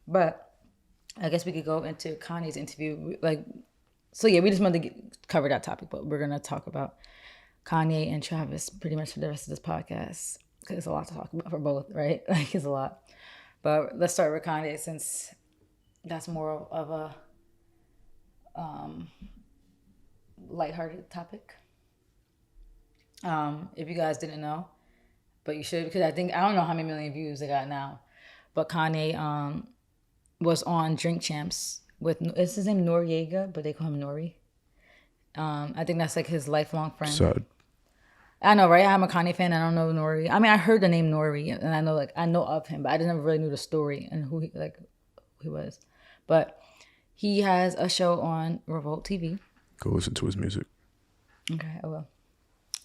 But I guess we could go into Kanye's interview. So yeah, we just wanted to cover that topic, but we're gonna talk about Kanye and Travis pretty much for the rest of this podcast because it's a lot to talk about for both, right? Like it's a lot. But let's start with Kanye since that's more of a lighthearted topic. If you guys didn't know, but you should because I don't know how many million views they got now, but Kanye was on Drink Champs with is his name Noriega, but they call him Nori. I think that's like his lifelong friend. Sad. I know, right? I'm a Kanye fan. I don't know Nori. I mean, I heard the name Nori, and I know of him, but I never really knew the story and who he was. But he has a show on Revolt TV. Go listen to his music. Okay, I will.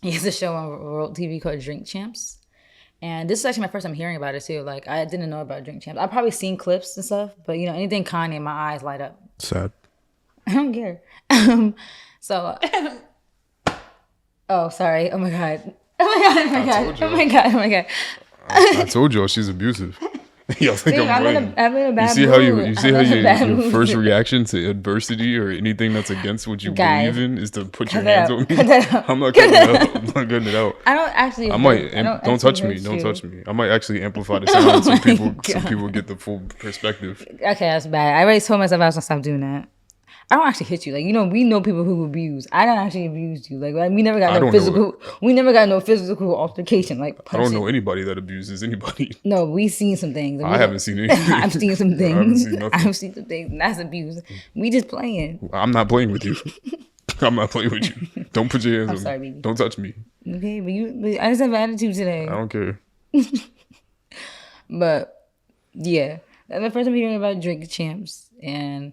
He has a show on Revolt TV called Drink Champs. And this is actually my first time hearing about it too. Like I didn't know about Drink Champs. I've probably seen clips and stuff, but anything Kanye, my eyes light up. Sad. I don't care. So, oh sorry. Oh my god. Oh my god. Oh my god. Oh my god. Oh my god. I told y'all she's abusive. Y'all think I'm playing. I'm in a bad You see how your first reaction to adversity or anything that's against what you believe in is to put your hands on me? I'm not cutting it out. I'm not cutting it out. I don't actually. Don't touch me. Don't touch me. I might actually amplify the sound so people get the full perspective. Okay, that's bad. I already told myself I was gonna stop doing that. I don't actually hit you. Like, we know people who abuse. I don't actually abuse you. Like we never got no physical. We never got no physical altercation. Like, I don't know anybody that abuses anybody. No, we've seen some things. I haven't seen anything. I've seen some things. I've seen some things. And that's abuse. We just playing. I'm not playing with you. I'm not playing with you. Don't put your hands on me. Sorry, baby. Don't touch me. Okay, but I just have an attitude today. I don't care. But yeah, that's the first time hearing about Drink Champs, and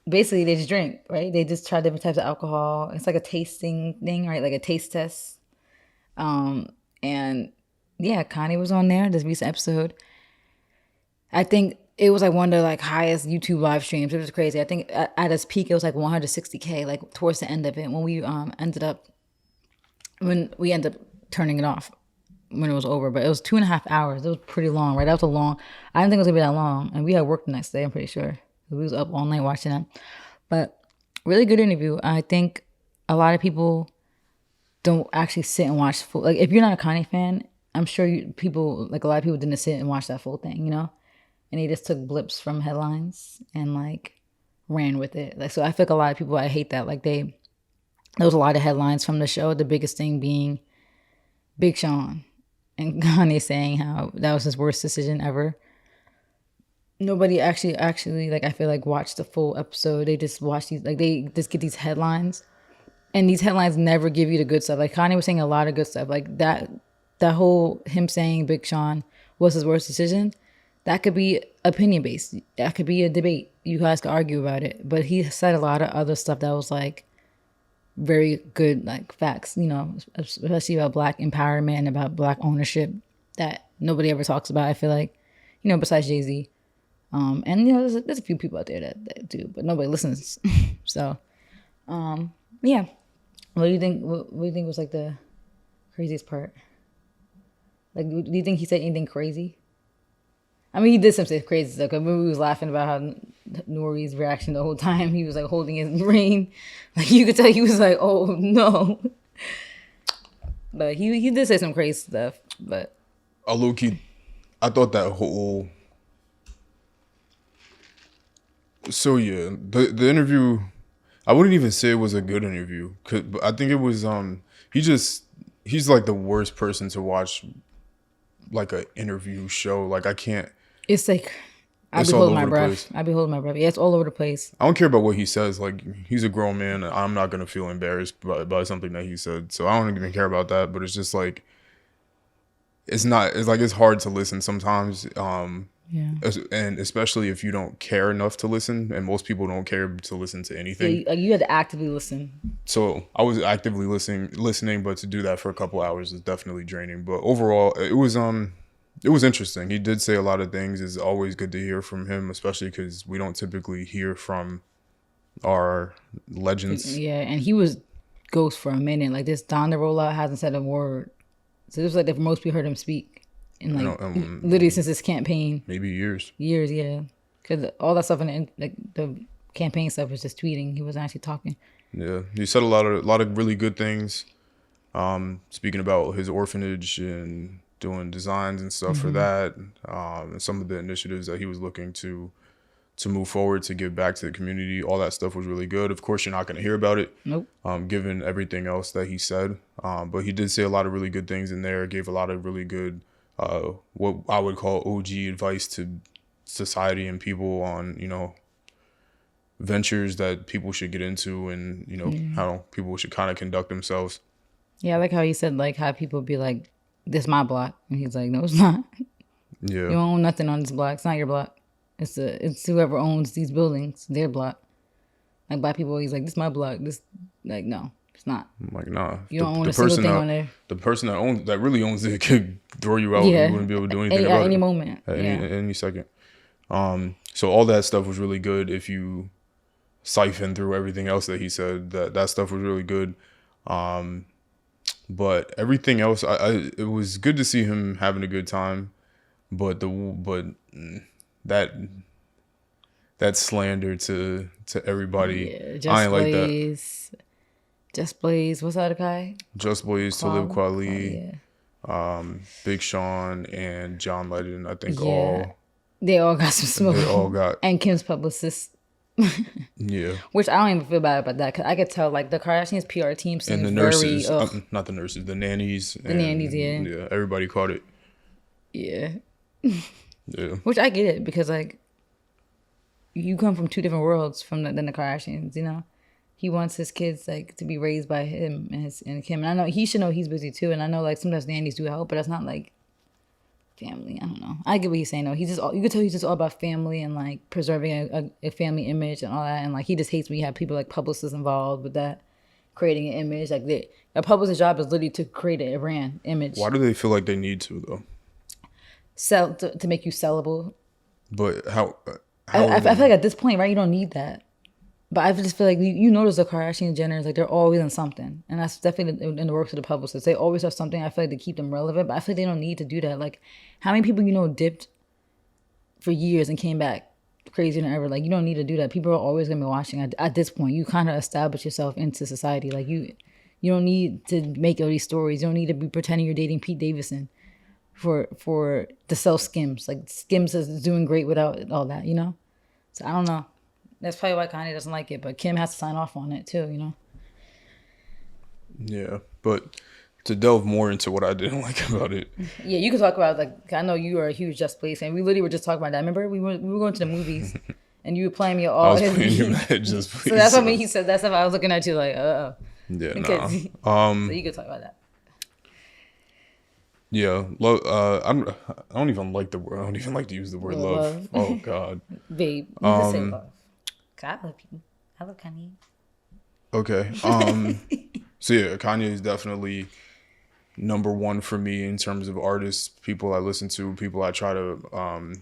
basically they just drink, right? They just try different types of alcohol. It's like a tasting thing, right? Like a taste test. And yeah, Kanye was on there this recent episode. I think it was like one of the highest YouTube live streams. It was crazy. I think at its peak it was like 160K, like towards the end of it when we ended up turning it off when it was over. But it was 2.5 hours. It was pretty long, right? That was a long. I didn't think it was gonna be that long, and we had work the next day. I'm pretty sure. We was up all night watching that. But really good interview. I think a lot of people don't actually sit and watch full. Like if you're not a Kanye fan, I'm sure a lot of people didn't sit and watch that full thing, and they just took blips from headlines and ran with it. So I feel like a lot of people, I hate that. There was a lot of headlines from the show. The biggest thing being Big Sean and Kanye saying how that was his worst decision ever. Nobody actually I feel like watched the full episode. They just watch these, they just get these headlines, and these headlines never give you the good stuff. Kanye was saying a lot of good stuff, that whole him saying Big Sean was his worst decision. That could be opinion based. That could be a debate. You guys could argue about it. But he said a lot of other stuff that was very good, facts. Especially about Black empowerment and about Black ownership that nobody ever talks about. I feel like, besides Jay-Z. And there's a few people out there that do, but nobody listens. So, yeah. What do you think? What do you think was the craziest part? Do you think he said anything crazy? I mean, he did some crazy stuff. Cause we was laughing about how Nori's reaction the whole time. He was holding his brain, you could tell he was oh no. But he did say some crazy stuff. But low-key, I thought that whole. So yeah, the interview, I wouldn't even say it was a good interview, but I think it was he's the worst person to watch an interview show. I can't. It's I'd be holding my breath. Yeah, it's all over the place. I don't care about what he says. He's a grown man. I'm not gonna feel embarrassed by something that he said, so I don't even care about that. But it's just it's hard to listen sometimes. Yeah. And especially if you don't care enough to listen, and most people don't care to listen to anything. So you had to actively listen. So I was actively listening, but to do that for a couple hours is definitely draining. But overall, it was interesting. He did say a lot of things. It's always good to hear from him, especially because we don't typically hear from our legends. Yeah, and he was ghost for a minute. This Don the Rollout hasn't said a word. So it was the most we heard him speak in You like know, literally since this campaign maybe years. years. Yeah, because all that stuff in like the campaign stuff was just tweeting. He wasn't actually talking. Yeah, he said a lot of really good things. Speaking about his orphanage and doing designs and stuff for that, and some of the initiatives that he was looking to move forward to give back to the community. All that stuff was really good. Of course, you're not going to hear about it, Nope. given everything else that he said. But he did say a lot of really good things in there. Gave a lot of really good, what I would call OG advice to society and people on, ventures that people should get into, and how people should kind of conduct themselves. Yeah, I like how he said like how people be like, "This my block," and he's like, "No, it's not. You Yeah, don't own nothing on this block. It's not your block. It's whoever owns these buildings, their block." Like black people, he's like, "This my block. This like no, it's not. I'm like, nah. You The, don't own the a single person thing that on there." the person that really owns it could throw you out. You Yeah, wouldn't be able to do anything at about any it moment. at Yeah, any second. So all that stuff was really good. If you siphon through everything else that he said, that stuff was really good. But everything else, it was good to see him having a good time. But that that slander to everybody, yeah. I ain't like that. Just Blaze. What's the other guy? Just Blaze, Talib Yeah. Kweli, Big Sean, and John Legend. I think Yeah. They all got some smoke. they all got And Kim's publicist, yeah. which I don't even feel bad about that because I could tell like the Kardashians PR team seems And the very nurses, not the nurses, the nannies. The nannies, yeah. Yeah, everybody caught it. yeah. Yeah. Which I get it because like you come from two different worlds than the Kardashians, you know. He wants his kids like to be raised by him and Kim. And I know he should know he's busy too. And I know like sometimes nannies do help, but that's not like family. I don't know. I get what he's saying though. He's just you could tell he's just all about family and like preserving a family image and all that. And like he just hates when you have people like publicists involved with that, creating an image. Like a publicist's job is literally to create a brand image, Why do they feel like they need to though? sell to make you sellable. But how? I feel like at this point, right, you don't need that. But I just feel like you notice the Kardashian Jenners, like they're always in something, and that's definitely in the works of the publicists. They always have something. I feel like to keep them relevant, but I feel like they don't need to do that. Like, how many people dipped for years and came back crazier than ever? Like, you don't need to do that. People are always gonna be watching. At this point, you kind of establish yourself into society. Like you don't need to make all these stories. You don't need to be pretending you're dating Pete Davidson for to sell Skims. Like Skims is doing great without all that, you know. So I don't know. That's probably why Kanye doesn't like it, but Kim has to sign off on it too, you know? Yeah, but to delve more into what I didn't like about it. Yeah, you can talk about, like, I know you are a huge Just Blaze fan. We literally were just talking about that. Remember, we were going to the movies, and you were playing me all I was his playing you beats. mad just please. So that's what he said. That's what I was looking at you like, Yeah, because, nah. so you could talk about that. Yeah, I don't even like the word. I don't even like to use the word love. Oh God. Babe, you can say love. 'Cause I love you. I love Kanye. Okay. So yeah, Kanye is definitely number one for me in terms of artists, people I listen to, people I try to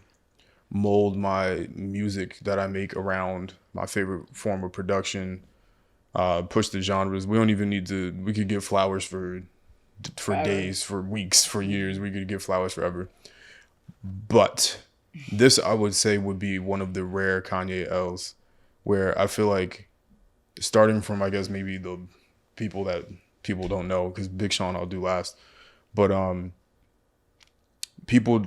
mold my music that I make around my favorite form of production. Push the genres. We don't even need to. We could give flowers for days, for weeks, for years. We could give flowers forever. But this, I would say, would be one of the rare Kanye L's, where I feel like, starting from, I guess, maybe the people that people don't know, because Big Sean I'll do last, but people,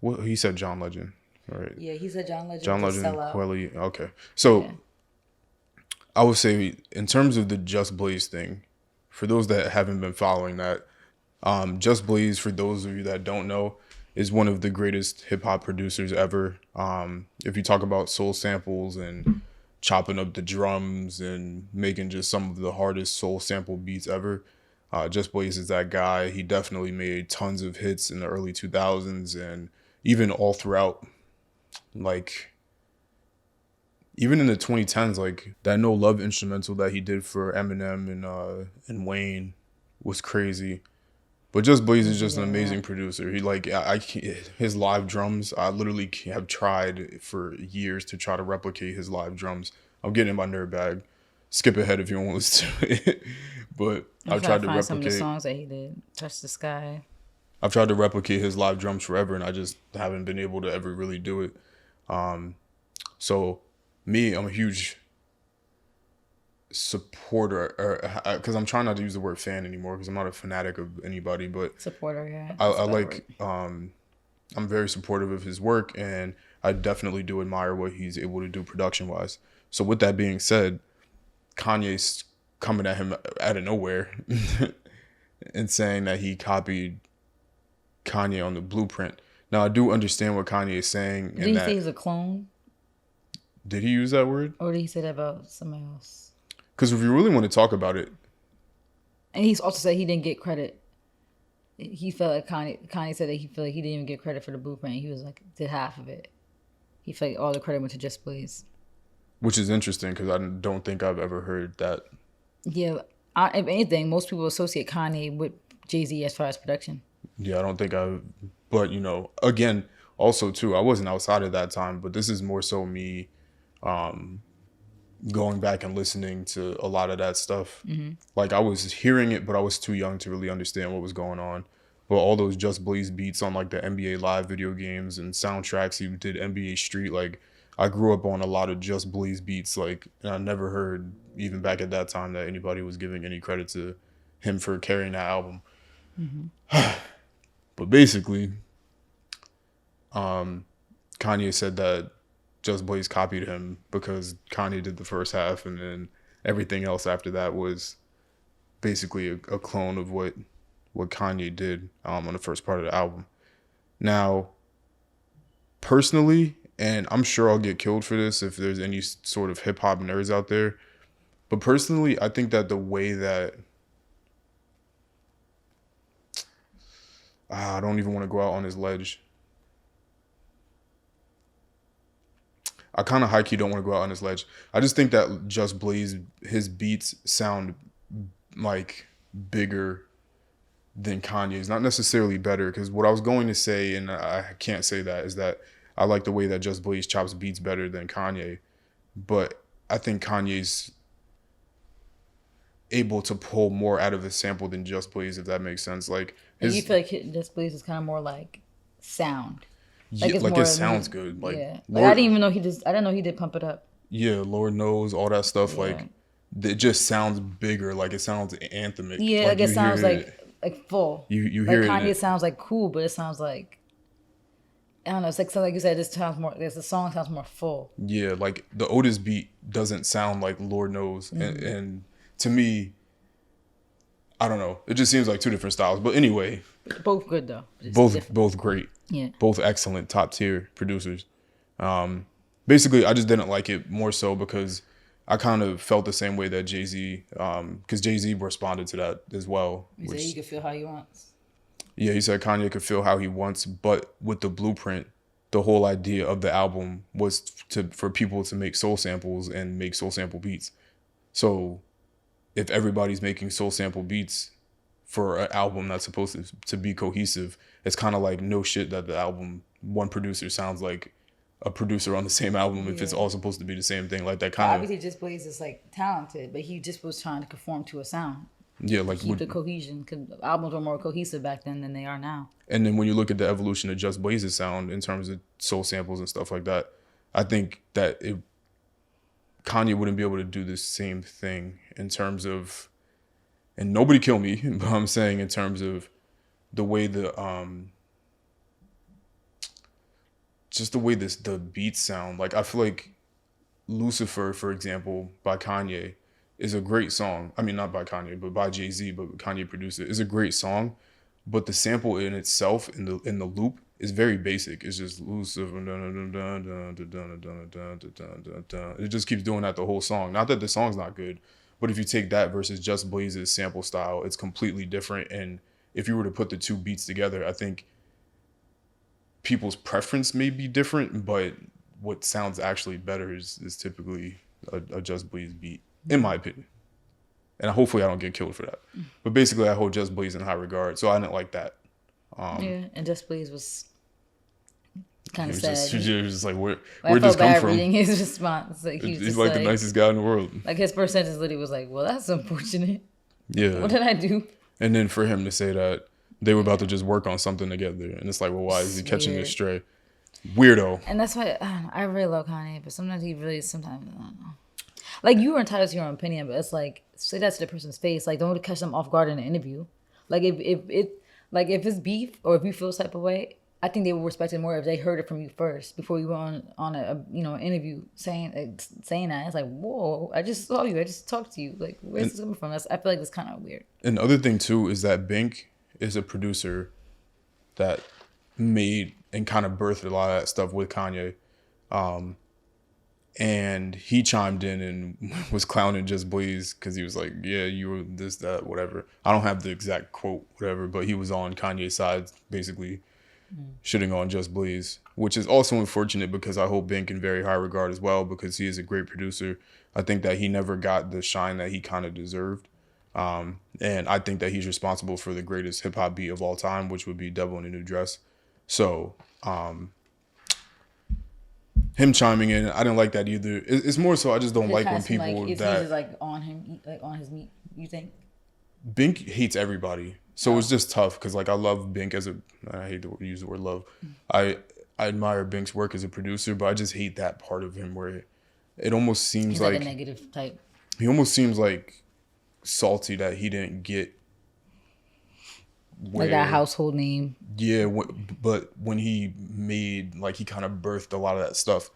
what he said, John Legend, right? Yeah, he said John Legend. John to Legend, sell out. Quelly. Okay, so Yeah. I would say, in terms of the Just Blaze thing, for those that haven't been following that, Just Blaze, for those of you that don't know, is one of the greatest hip hop producers ever. If you talk about soul samples and chopping up the drums and making just some of the hardest soul sample beats ever, Just Blaze is that guy. He definitely made tons of hits in the early 2000s and even all throughout, like, even in the 2010s, like that No Love instrumental that he did for Eminem and Wayne was crazy. But Just Blaze is just an amazing producer. He like I his live drums. I literally have tried for years to try to replicate his live drums. I'm getting in my nerd bag. Skip ahead if you don't want to listen to it. But I've tried to find some of the replicate. songs that he did. Touch the Sky. I've tried to replicate his live drums forever, and I just haven't been able to ever really do it. So me, I'm a huge supporter, or because I'm trying not to use the word fan anymore because I'm not a fanatic of anybody, but Supporter, yeah. I, That's a I better word. like I'm very supportive of his work, and I definitely do admire what he's able to do production wise. So with that being said, Kanye's coming at him out of nowhere and saying that he copied Kanye on the Blueprint. Now I do understand what Kanye is saying, Did and he say that he's a clone? did he use that word? Or did he say that about somebody else? Because if you really want to talk about it, And he's also said he didn't get credit. He felt like Kanye said that he felt like he didn't even get credit for the Blueprint. He was like, did half of it. He felt like all the credit went to Just Blaze. which is interesting because I don't think I've ever heard that. Yeah, if anything, most people associate Kanye with Jay-Z as far as production. Yeah, I don't think I. But again, also too, I wasn't outside of that time, but this is more so me going back and listening to a lot of that stuff. Like I was hearing it, but I was too young to really understand what was going on. But all those Just Blaze beats on like the NBA Live video games and soundtracks, he did NBA Street. Like I grew up on a lot of Just Blaze beats. Like and I never heard even back at that time that anybody was giving any credit to him for carrying that album. But basically, Kanye said that Just Blaze copied him because Kanye did the first half, and then everything else after that was basically a clone of what Kanye did on the first part of the album. Now, personally, and I'm sure I'll get killed for this if there's any sort of hip hop nerds out there, but personally, I think that the way that I don't even want to go out on this ledge. I kind of high key don't want to go out on this ledge. I just think that Just Blaze, his beats sound like bigger than Kanye's. Not necessarily better, because what I was going to say, and I can't say that, is that I like the way that Just Blaze chops beats better than Kanye. But I think Kanye's able to pull more out of a sample than Just Blaze, if that makes sense. Like You feel like Just Blaze is kind of more like sound. Like yeah, it's like more it sounds good. Like yeah. Like Lord, I didn't even know I didn't know he did Pump It Up. yeah, Lord knows all that stuff. Yeah. Like it just sounds bigger. Like it sounds anthemic. Yeah, like it sounds like full. You Like hear Kanye it. sounds like cool, but it sounds like I don't know. It's like so like you said, this sounds more. The song sounds more full. Yeah, like the Otis beat doesn't sound like Lord knows, and to me, I don't know. It just seems like two different styles. But anyway, Both good though. both great. Yeah. Both excellent, top tier producers. Basically, I just didn't like it more so because I kind of felt the same way that Jay-Z, because Jay-Z responded to that as well. He said he could feel how he wants. Yeah, he said Kanye could feel how he wants, but with the Blueprint, the whole idea of the album was for people to make soul samples and make soul sample beats. So if everybody's making soul sample beats for an album that's supposed to be cohesive, it's kind of like no shit that the album, one producer sounds like a producer on the same album if it's all supposed to be the same thing. Like that kind of Obviously, Just Blaze is like talented, but he just was trying to conform to a sound. yeah, like Keep the cohesion, because albums were more cohesive back then than they are now. and then when you look at the evolution of Just Blaze's sound in terms of soul samples and stuff like that, I think that Kanye wouldn't be able to do the same thing in terms of, and nobody kill me, but I'm saying in terms of the way just the way the beats sound. Like I feel like Lucifer, for example, by Kanye, is a great song. I mean, not by Kanye, but by Jay-Z, but Kanye produced it. It's a great song, but the sample in itself in the loop is very basic. It's just Lucifer. It just keeps doing that the whole song. Not that the song's not good, but if you take that versus Just Blaze's sample style, it's completely different. And if you were to put the two beats together, I think people's preference may be different, but what sounds actually better is typically a Just Blaze beat, in my opinion. And hopefully I don't get killed for that. But basically I hold Just Blaze in high regard, so I didn't like that. Yeah, and Just Blaze was kind of It sad. was just like, where I did this felt come bad from? reading his response. Like he was He's just like the nicest guy in the world. like his first sentence literally was like, "Well, that's unfortunate. Yeah. What did I do?" And then for him to say that They were about to just work on something together, and it's like, well, why is he It's catching this weird. stray? Weirdo. And that's why I really love Kanye, but sometimes sometimes I don't know. Like you are entitled to your own opinion, but it's like say that to the person's face. Like don't catch them off guard in an interview. Like if it's beef or if you feel some type of way, I think they would respect it more if they heard it from you first before you went on a interview saying that. It's like whoa, I just saw you, I just talked to you. Like where's this coming from? I feel like it's kind of weird. And the other thing too is that Bink is a producer that made and kind of birthed a lot of that stuff with Kanye. And he chimed in and was clowning Just Blaze because he was like, yeah, you were this, that, whatever. I don't have the exact quote, whatever, but he was on Kanye's side, basically shitting on Just Blaze, which is also unfortunate because I hold Bink in very high regard as well because he is a great producer. I think that he never got the shine that he kind of deserved. And I think that he's responsible for the greatest hip hop beat of all time, which would be Devil in a New Dress. So, him chiming in, I didn't like that either. It's more so I just don't like when people Like if that he's like on him, like on his meat. You think? Bink hates everybody. So it's just tough because like I love Bink as a I hate to use the word love. I admire Bink's work as a producer, but I just hate that part of him where it almost seems He's like like a negative type. he almost seems like salty that he didn't get Like that where household name. yeah, but when he made like he kind of birthed a lot of that stuff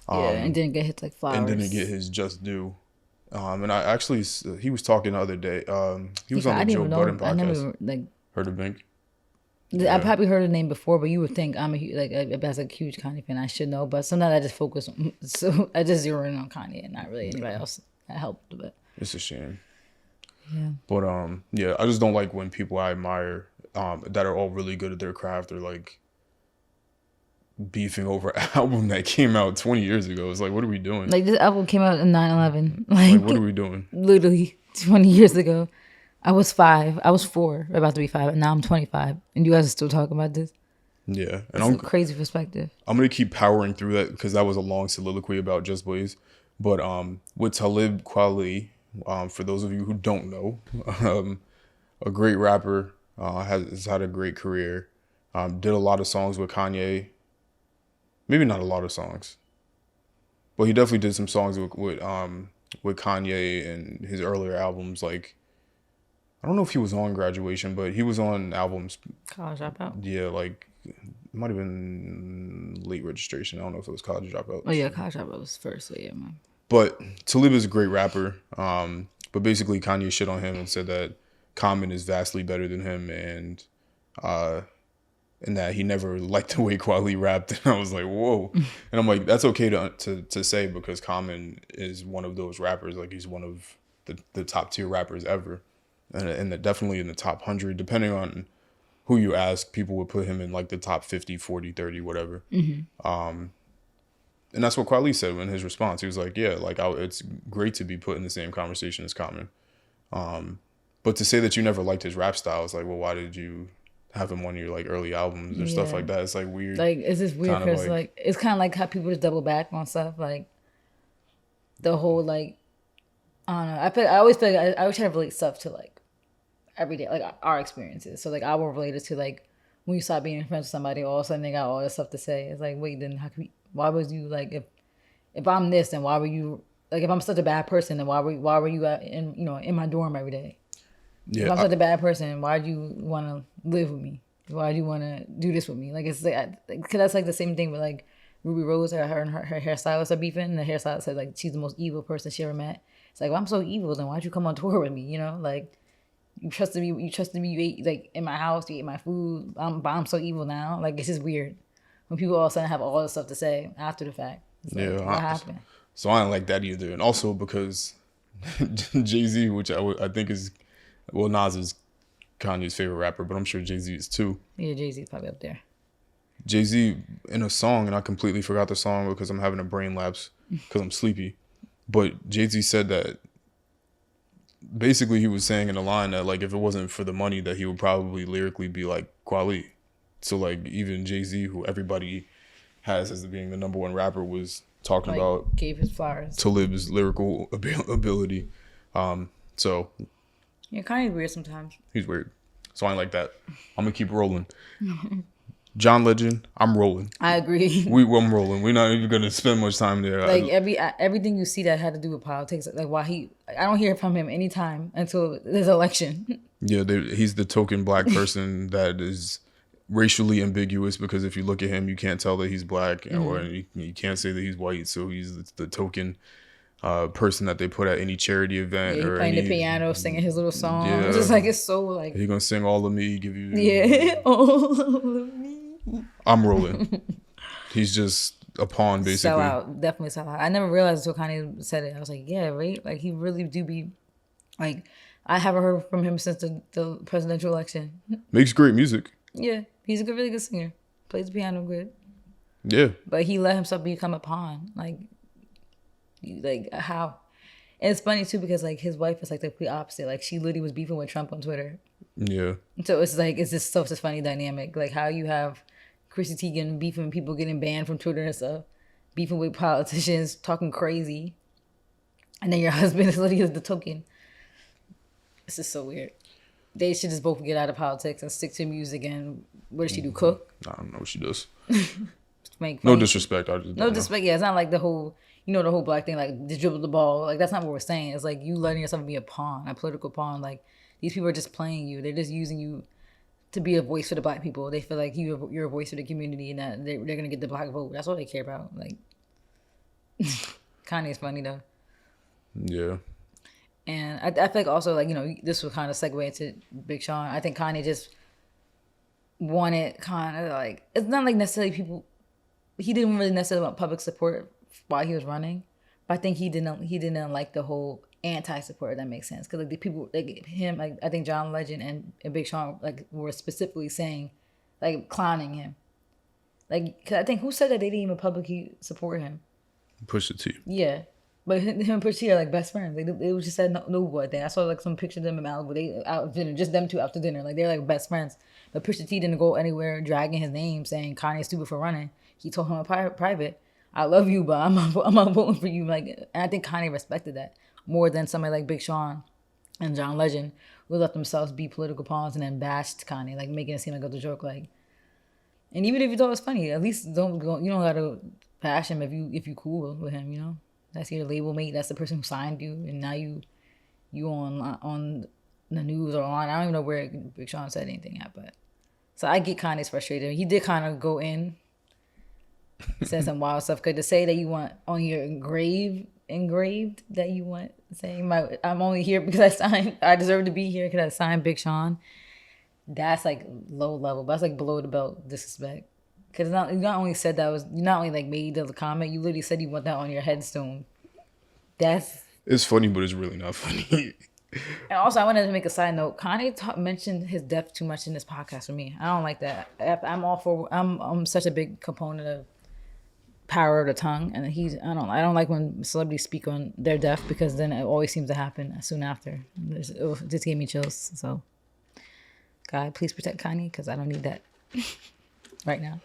Yeah, and didn't get hits like and flowers. didn't get his just due. And I actually he was talking the other day. He was on I the didn't Joe even Budden know. I podcast. never like. Heard of Bink? I Yeah. probably heard the name before, but you would think I'm as a huge Kanye fan, I should know. But sometimes I just focus on, so I just zero in on Kanye and not really anybody else. That helped a bit. It's a shame. Yeah. But yeah, I just don't like when people I admire that are all really good at their craft are like beefing over an album that came out 20 years ago. It's like, what are we doing? Like this album came out in 9/11, Like, like what are we doing? literally 20 years ago. I was 5. I was 4, about to be 5, and now I'm 25. And you guys are still talking about this. Yeah, and It's a crazy perspective. I'm gonna keep powering through that because that was a long soliloquy about Just Blaze. But with Talib Kweli, for those of you who don't know, a great rapper, has had a great career. Did a lot of songs with Kanye. Maybe not a lot of songs, but he definitely did some songs with Kanye and his earlier albums. Like I don't know if he was on Graduation, but he was on albums. College Dropout. Yeah, like it might have been Late Registration. I don't know if it was College Dropout. Oh yeah, College Dropout was first. So yeah, man. But Talib is a great rapper. But basically Kanye shit on him and said that Common is vastly better than him and that he never liked the way Kweli rapped. And I was like, whoa. And I'm like, that's okay to say because Common is one of those rappers. Like he's one of the top tier rappers ever. And definitely in the top 100, depending on who you ask, people would put him in like the top 50, 40, 30, whatever. And that's what Kweli said in his response. He was like, yeah, like it's great to be put in the same conversation as Common. But to say that you never liked his rap style, it's like, well, why did you have him on your like early albums or stuff Yeah. like that? It's like weird. Like it's just weird Kind of because like it's kind of like how people just double back on stuff. Like the whole like I don't know. I always feel like I always try to relate stuff to like every day, like our experiences. So like I will relate it to like when you start being friends with somebody, all of a sudden they got all this stuff to say. It's like wait, then how can why was you like if I'm this, then why were you like if I'm such a bad person, then why were you in my dorm every day? If I'm Yeah, such a bad person, why'd you want to live with me? Why'd you want to do this with me? Like it's like, cause that's like the same thing with like Ruby Rose, her and her hairstylist are beefing, and the hairstylist said like she's the most evil person she ever met. It's like, well, I'm so evil, then why'd you come on tour with me? You know, like you trusted me, you ate like in my house, you ate my food. But I'm so evil now. Like it's just weird when people all of a sudden have all this stuff to say after the fact. It's like, yeah. what happened? So I didn't like that either. And also because Jay-Z, which I think is, well, Nas is Kanye's favorite rapper, but I'm sure Jay-Z is too. Yeah, Jay-Z's probably up there. Jay-Z in a song, and I completely forgot the song because I'm having a brain lapse because I'm sleepy. But Jay-Z said that basically he was saying in the line that like if it wasn't for the money that he would probably lyrically be like Kweli. So like even Jay-Z, who everybody has as being the number one rapper, was talking Like about gave his flowers. Talib's lyrical ability. So Yeah, Kanye's weird sometimes. he's weird. So I ain't like that. I'm gonna keep rolling. John Legend, I'm rolling. I agree. I'm rolling. We're not even gonna spend much time there. Like everything you see that had to do with politics, like why I don't hear from him anytime until this election. Yeah, he's the token black person that is racially ambiguous, because if you look at him, you can't tell that he's black, or you can't say that he's white. So he's the token person that they put at any charity event, Yeah, he or playing the piano, singing his little song. Yeah. It's just like it's so like he gonna sing all of me, give you all of me. I'm rolling. He's just a pawn, basically. Sell out, definitely sell out. I never realized until Kanye said it. I was like, yeah, right. Like he really do be like. I haven't heard from him since the presidential election. Makes great music. Yeah, he's a really good singer. Plays the piano good. Yeah. But he let himself become a pawn. Like how? And it's funny too because like his wife is like the complete opposite. Like she literally was beefing with Trump on Twitter. Yeah. So it's like it's just such a funny dynamic. Like how you have Chrissy Teigen beefing with people getting banned from Twitter and stuff, beefing with politicians, talking crazy, and then your husband is literally the token. This is so weird. They should just both get out of politics and stick to music. And what does she do? Cook? I don't know what she does. No disrespect. No disrespect. Yeah, it's not like the whole, the whole black thing, like to dribble the ball. Like that's not what we're saying. It's like you letting yourself be a pawn, a political pawn. Like these people are just playing you. They're just using you to be a voice for the black people. They feel like you're a voice for the community and that they're gonna get the black vote. That's all they care about. Like Kanye's funny though. Yeah. And I think also like this would kind of segue into Big Sean. I think Kanye just wanted kind of like, it's not like necessarily people. He didn't really necessarily want public support while he was running, but I think he didn't like the whole anti-support. If that makes sense, because like the people like him, like I think John Legend and Big Sean like were specifically saying, like clowning him, like cause I think who said that they didn't even publicly support him. Pusha T. Yeah. But him and Pusha T are like best friends. Like it was just said no what thing. I saw like some pictures of them in Malibu. They out to dinner, just them two out to dinner. Like they're like best friends. But Pusha T didn't go anywhere dragging his name, saying Kanye's stupid for running. He told him in private, "I love you, but I'm not voting for you." Like, and I think Kanye respected that more than somebody like Big Sean and John Legend, who let themselves be political pawns and then bashed Kanye, like making it seem like it was a joke. Like, and even if you thought it was funny, at least don't go. You don't gotta bash him if you cool with him. That's your label mate. That's the person who signed you, and now you on the news or on. I don't even know where Big Sean said anything at, but so I get Kanye's frustrated. He did kind of go in, said some wild stuff. Could to say that you want on your engraved that you want saying I'm only here because I deserve to be here because I signed Big Sean. That's like low level, but that's like below the belt disrespect. Because you not only said that you not only like made the comment, you literally said you want that on your headstone. It's funny, but it's really not funny. And also, I wanted to make a side note. Kanye mentioned his death too much in this podcast for me. I don't like that. I'm such a big component of power of the tongue, and I don't like when celebrities speak on their death because then it always seems to happen soon after. It just gave me chills. So, God, please protect Kanye because I don't need that right now.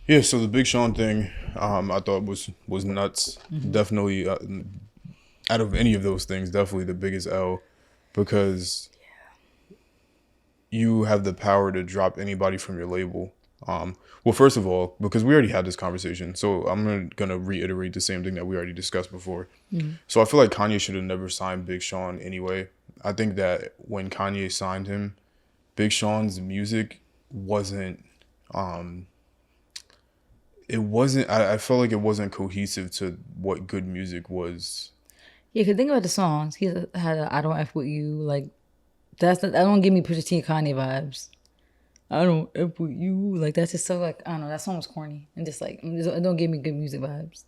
Yeah, so the Big Sean thing, I thought was nuts. Mm-hmm. Definitely, out of any of those things, definitely the biggest L, because you have the power to drop anybody from your label. Well, first of all, because we already had this conversation, so I'm gonna reiterate the same thing that we already discussed before. Mm-hmm. So I feel like Kanye should have never signed Big Sean anyway. I think that when Kanye signed him, Big Sean's music wasn't. I felt like it wasn't cohesive to what good music was. Yeah, because think about the songs. He had I Don't F With You. Like, that don't give me Pusha T and Kanye vibes. I don't F With You. Like, that's just so, like, I don't know. That song was corny. And just, like, it don't give me good music vibes.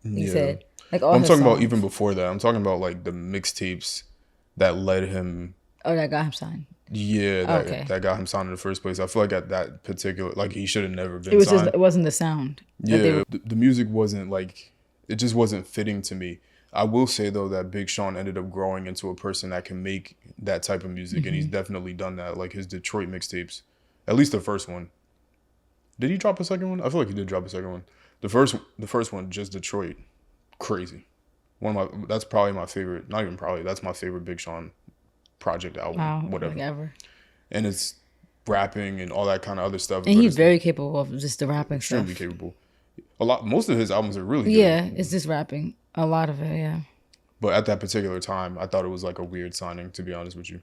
He said. Like, all I'm talking songs. about even before that. I'm talking about, like, the mixtapes that led him. Oh, that got him signed. Yeah, that got him signed in the first place. I feel like at that particular, like he should have never been signed. It wasn't the sound. Yeah, the music wasn't like, it just wasn't fitting to me. I will say though that Big Sean ended up growing into a person that can make that type of music, mm-hmm. and he's definitely done that. Like his Detroit mixtapes, at least the first one. Did he drop a second one? I feel like he did drop a second one. The first one, just Detroit, crazy. That's probably my favorite. Not even probably. That's my favorite Big Sean project album, whatever. Like ever. and it's rapping and all that kind of other stuff. And But he's it's very capable of just the rapping extremely stuff. capable. Most of his albums are really Yeah, good. it's just rapping. A lot of it, yeah. But at that particular time, I thought it was like a weird signing, to be honest with you.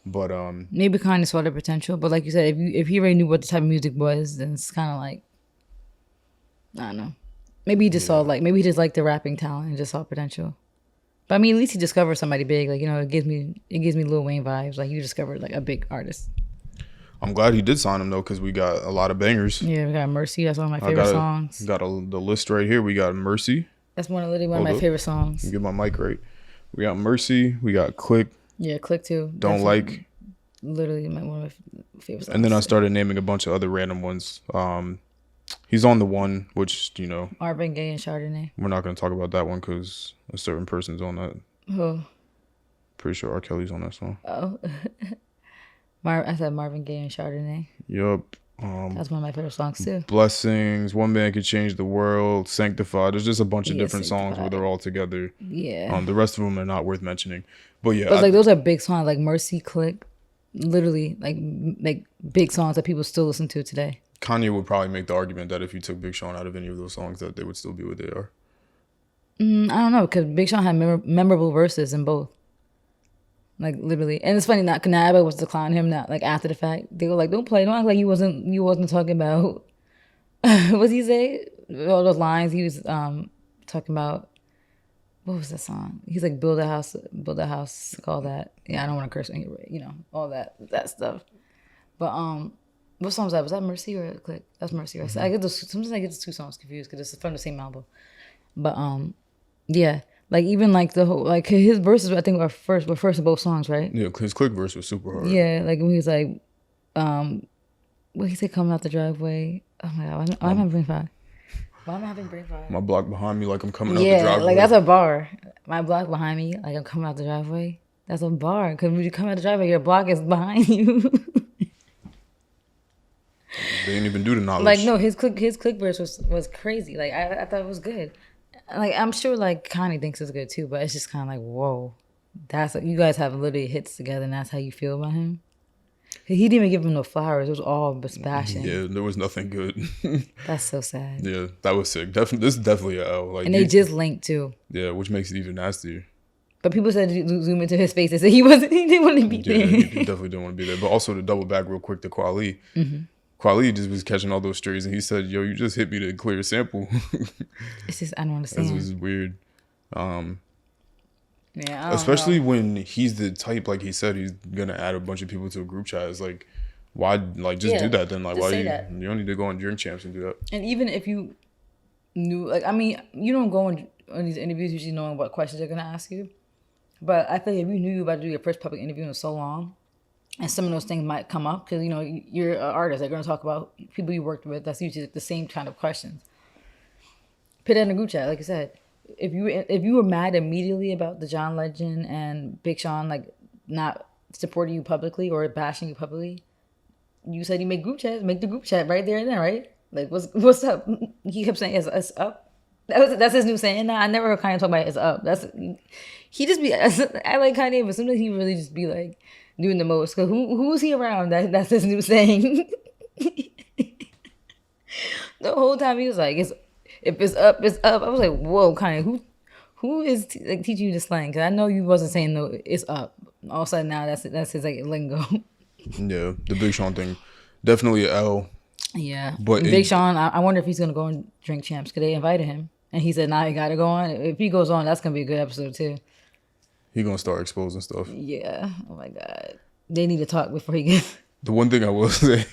But Maybe kind of saw the potential, but like you said, if he already knew what the type of music was, then it's kind of like I don't know. Maybe he just saw yeah, maybe he just liked the rapping talent and just saw potential. But I mean, at least he discovered somebody big. Like it gives me Lil Wayne vibes. Like you discovered like a big artist. I'm glad he did sign him though, because we got a lot of bangers. Yeah, we got Mercy. That's one of my I favorite songs. the list right here. We got Mercy. That's literally one of Hold my up, favorite songs. get my mic right. We got Mercy. We got Click. Yeah, Click too. Don't Definitely, like. literally one of my favorite songs. And then I started naming a bunch of other random ones. He's on the one, which Marvin Gaye and Chardonnay. we're not going to talk about that one because a certain person's on that. Oh, Pretty sure R. Kelly's on that song. oh. I said Marvin Gaye and Chardonnay. Yup. That's one of my favorite songs too. Blessings, One Man Could Change the World, Sanctified. There's just a bunch of Yeah, different songs where Sanctified. they're all together. Yeah. The rest of them are not worth mentioning. But yeah, But like those are big songs, like Mercy, Click, literally like big songs that people still listen to today. Kanye would probably make the argument that if you took Big Sean out of any of those songs, that they would still be what they are. I don't know because Big Sean had memorable verses in both. Like literally, and it's funny. Not Kanaba was declining him. Not like after the fact, they were like, "Don't act like you wasn't talking about." What's he say? All those lines he was talking about. What was that song? He's like, build a house, call that. Yeah, I don't want to curse on here, all that stuff. But what song was that? Was that Mercy or Click? That's Mercy, right? Sometimes I get those two songs confused because it's from the same album. But yeah, like even like the whole like his verses I think were first in both songs, right? Yeah, his Click verse was super hard. Yeah, like when he was like, what he said, coming out the driveway. Oh my god, I'm having brain fog. Why am I having brain fog? My block behind me, like I'm coming out the Yeah, driveway. like that's a bar. My block behind me, like I'm coming out the driveway. That's a bar. Because when you come out the driveway, your block is behind you. They didn't even do the knowledge. Like no, his click verse was crazy. Like I thought it was good. Like I'm sure like Kanye thinks it's good too, but it's just kind of like whoa, that's like, you guys have literally hits together, and that's how you feel about him. He didn't even give him no flowers. It was all just bashing. Yeah, there was nothing good. That's so sad. Yeah, that was sick. Definitely, this is definitely a L. Like, And they just linked too. yeah, which makes it even nastier. But people said to zoom into his face. They said he didn't want to be Yeah, there. he definitely didn't want to be there. But also to double back real quick to Kweli. Kweli just was catching all those strays, and he said, "Yo, you just hit me to clear a sample." It's just I don't This understand. was weird. Yeah, I don't Especially know. when he's the type, like he said, he's gonna add a bunch of people to a group chat. It's like, why, like, just Yeah, do that then? Like, just why say you that. you don't need to go on Drink Champs and do that. And even if you knew, like, I mean, you don't go on these interviews usually knowing what questions they're gonna ask you. But I think if you knew you were about to do your first public interview in so long, and some of those things might come up because you're an artist. They're gonna talk about people you worked with. That's usually the same kind of questions. Put it in a group chat, like I said. If you were mad immediately about the John Legend and Big Sean like not supporting you publicly or bashing you publicly, you said you make group chats. Make the group chat right there and then, right? Like what's up? He kept saying it's up. That's his new saying now. I never heard Kanye talk about it's up. He just be I like Kanye, but sometimes he really just be like doing the most. Cause who's he around? That's his new saying. The whole time he was like, if it's up, it's up. I was like, whoa, Kanye, who is like teaching you this slang? Because I know you wasn't saying no, it's up. All of a sudden now that's his like lingo. Yeah, the Big Sean thing, definitely a L. Yeah, But Big Sean, I wonder if he's gonna go and drink champs because they invited him, and he said, "Nah, he gotta go on." If he goes on, that's gonna be a good episode too. he gonna start exposing stuff. Yeah. Oh my god, they need to talk before he gets. The one thing I will say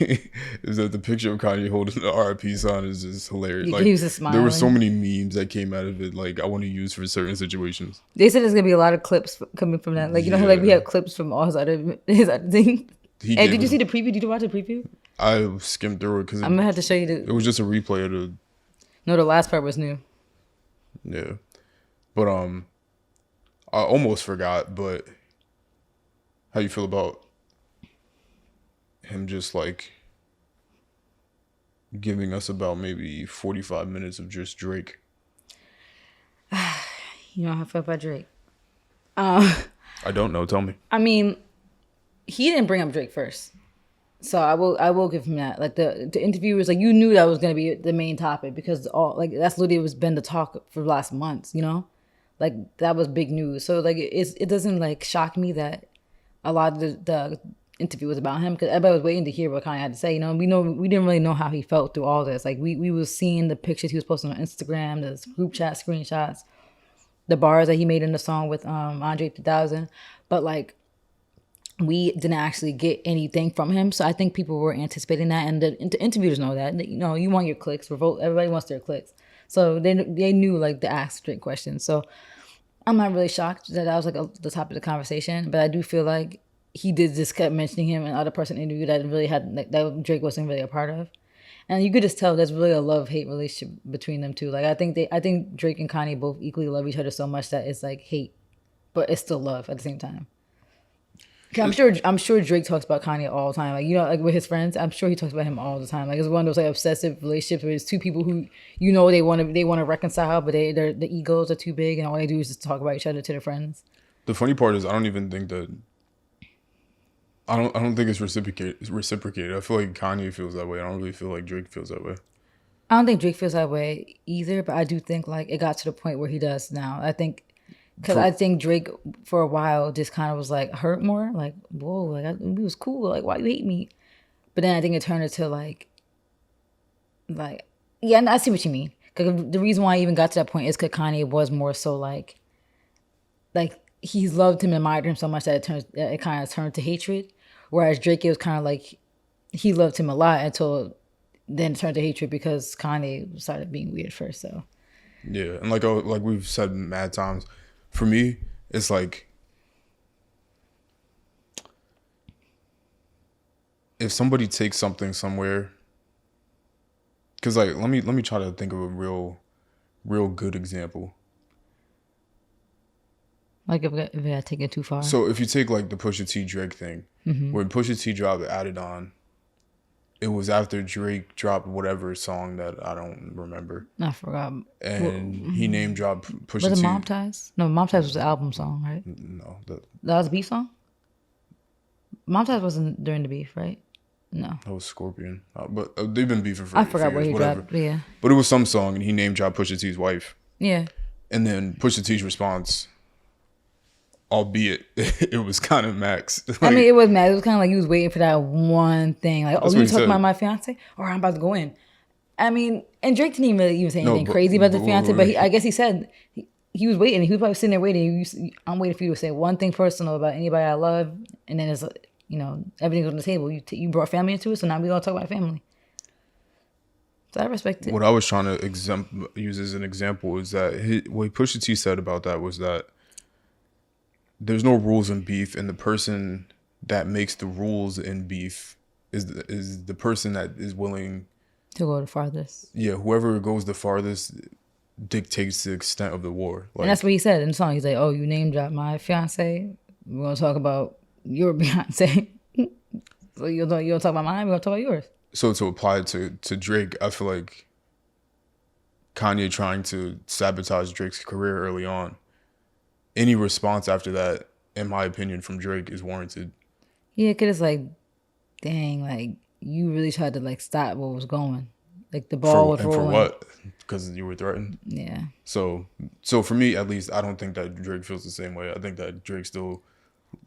is that the picture of Kanye holding the RIP sign is just hilarious. Like, He was just there were so smiling. many memes that came out of it. Like, I want to use for certain situations. They said there's gonna be a lot of clips coming from that. Like how like we Yeah. have clips from all his other things. He Hey, gave did you us- see the preview? Did you watch the preview? I skimmed through it because I'm gonna have to show you it the. was just a replay of the No, the last part was new. yeah. But I almost forgot. But how you feel about him just like giving us about maybe 45 minutes of just Drake? You know how I feel about Drake. I don't know. Tell me. I mean, he didn't bring up Drake first. So I will give him that. Like the interviewers, like you knew that was gonna be the main topic because all like that's literally was been the talk for the last months. Like that was big news. So like it doesn't like shock me that a lot of the interview was about him because everybody was waiting to hear what Kanye had to say. We didn't really know how he felt through all this. Like we was seeing the pictures he was posting on Instagram, the group chat screenshots, the bars that he made in the song with Andre 3000, but like we didn't actually get anything from him. So I think people were anticipating that, and the interviewers know that. You want your clicks. Revolt. Everybody wants their clicks. So they knew like the ask straight questions. So I'm not really shocked that was like the topic of the conversation, but I do feel like he did just kept mentioning him and other person interview that really had like, that Drake wasn't really a part of, and you could just tell there's really a love hate relationship between them two. Like I think Drake and Kanye both equally love each other so much that it's like hate, but it's still love at the same time. I'm sure Drake talks about Kanye all the time. Like like with his friends, I'm sure he talks about him all the time. Like it's one of those like obsessive relationships where it's two people who they want to reconcile, but the egos are too big, and all they do is just talk about each other to their friends. The funny part is I don't even think that I don't think it's reciprocated. I feel like Kanye feels that way. I don't really feel like Drake feels that way. I don't think Drake feels that way either, but I do think like it got to the point where he does now. I think because For I think Drake for a while just kind of was like hurt more, like whoa, like we was cool, like why you hate me? But then I think it turned into like yeah, and I see what you mean. Because the reason why I even got to that point is because Kanye was more so like he's loved him and admired him so much that it kind of turned to hatred. Whereas Drake, it was kind of like he loved him a lot until then it turned to hatred because Kanye started being weird first. So yeah, and like we've said mad times, for me, it's like if somebody takes something somewhere, because like let me try to think of a real good example. like if I take it too far, So if you take like the Pusha T Drake thing, when Pusha T dropped Added On, it was after Drake dropped whatever song that I don't remember, I forgot. and he name dropped Was Pusha it T. Mob Ties? No, Mob Ties was the album song, right? No, That was a beef song. Mob Ties wasn't during the beef, right? No, that was Scorpion. But they've been beefing I for forgot where years, he whatever. dropped. But yeah, But it was some song, and he name dropped Pusha T's wife, yeah. and then Pusha T's response, albeit it was kind of Max. I mean, Like it was mad. It was kind of like he was waiting for that one thing. Like, oh, that's you what he talking said. about my fiance? Or I'm about to go in. I mean, and Drake didn't even say No, anything crazy about the fiance, but wait. I guess he said he was waiting. He was probably sitting there waiting. I'm waiting for you to say one thing personal about anybody I love, and then it's everything's on the table. You brought family into it, so now we're gonna talk about family. So I respect it. What I was trying to use as an example is that what Pusha T said about that was that there's no rules in beef, and the person that makes the rules in beef is the person that is willing. To go the farthest, Yeah, whoever goes the farthest dictates the extent of the war. Like, and that's what he said in the song. He's like, "Oh, you name dropped my fiance. We're gonna talk about your Beyonce. So you'll talk about mine. We're gonna talk about yours." so to apply it to Drake, I feel like Kanye trying to sabotage Drake's career early on. Any response after that, in my opinion, from Drake is warranted. Yeah, cause it's like, dang, like you really tried to like stop what was going. Like the ball was For rolling. what? Because you were threatened. Yeah. So for me at least, I don't think that Drake feels the same way. I think that Drake still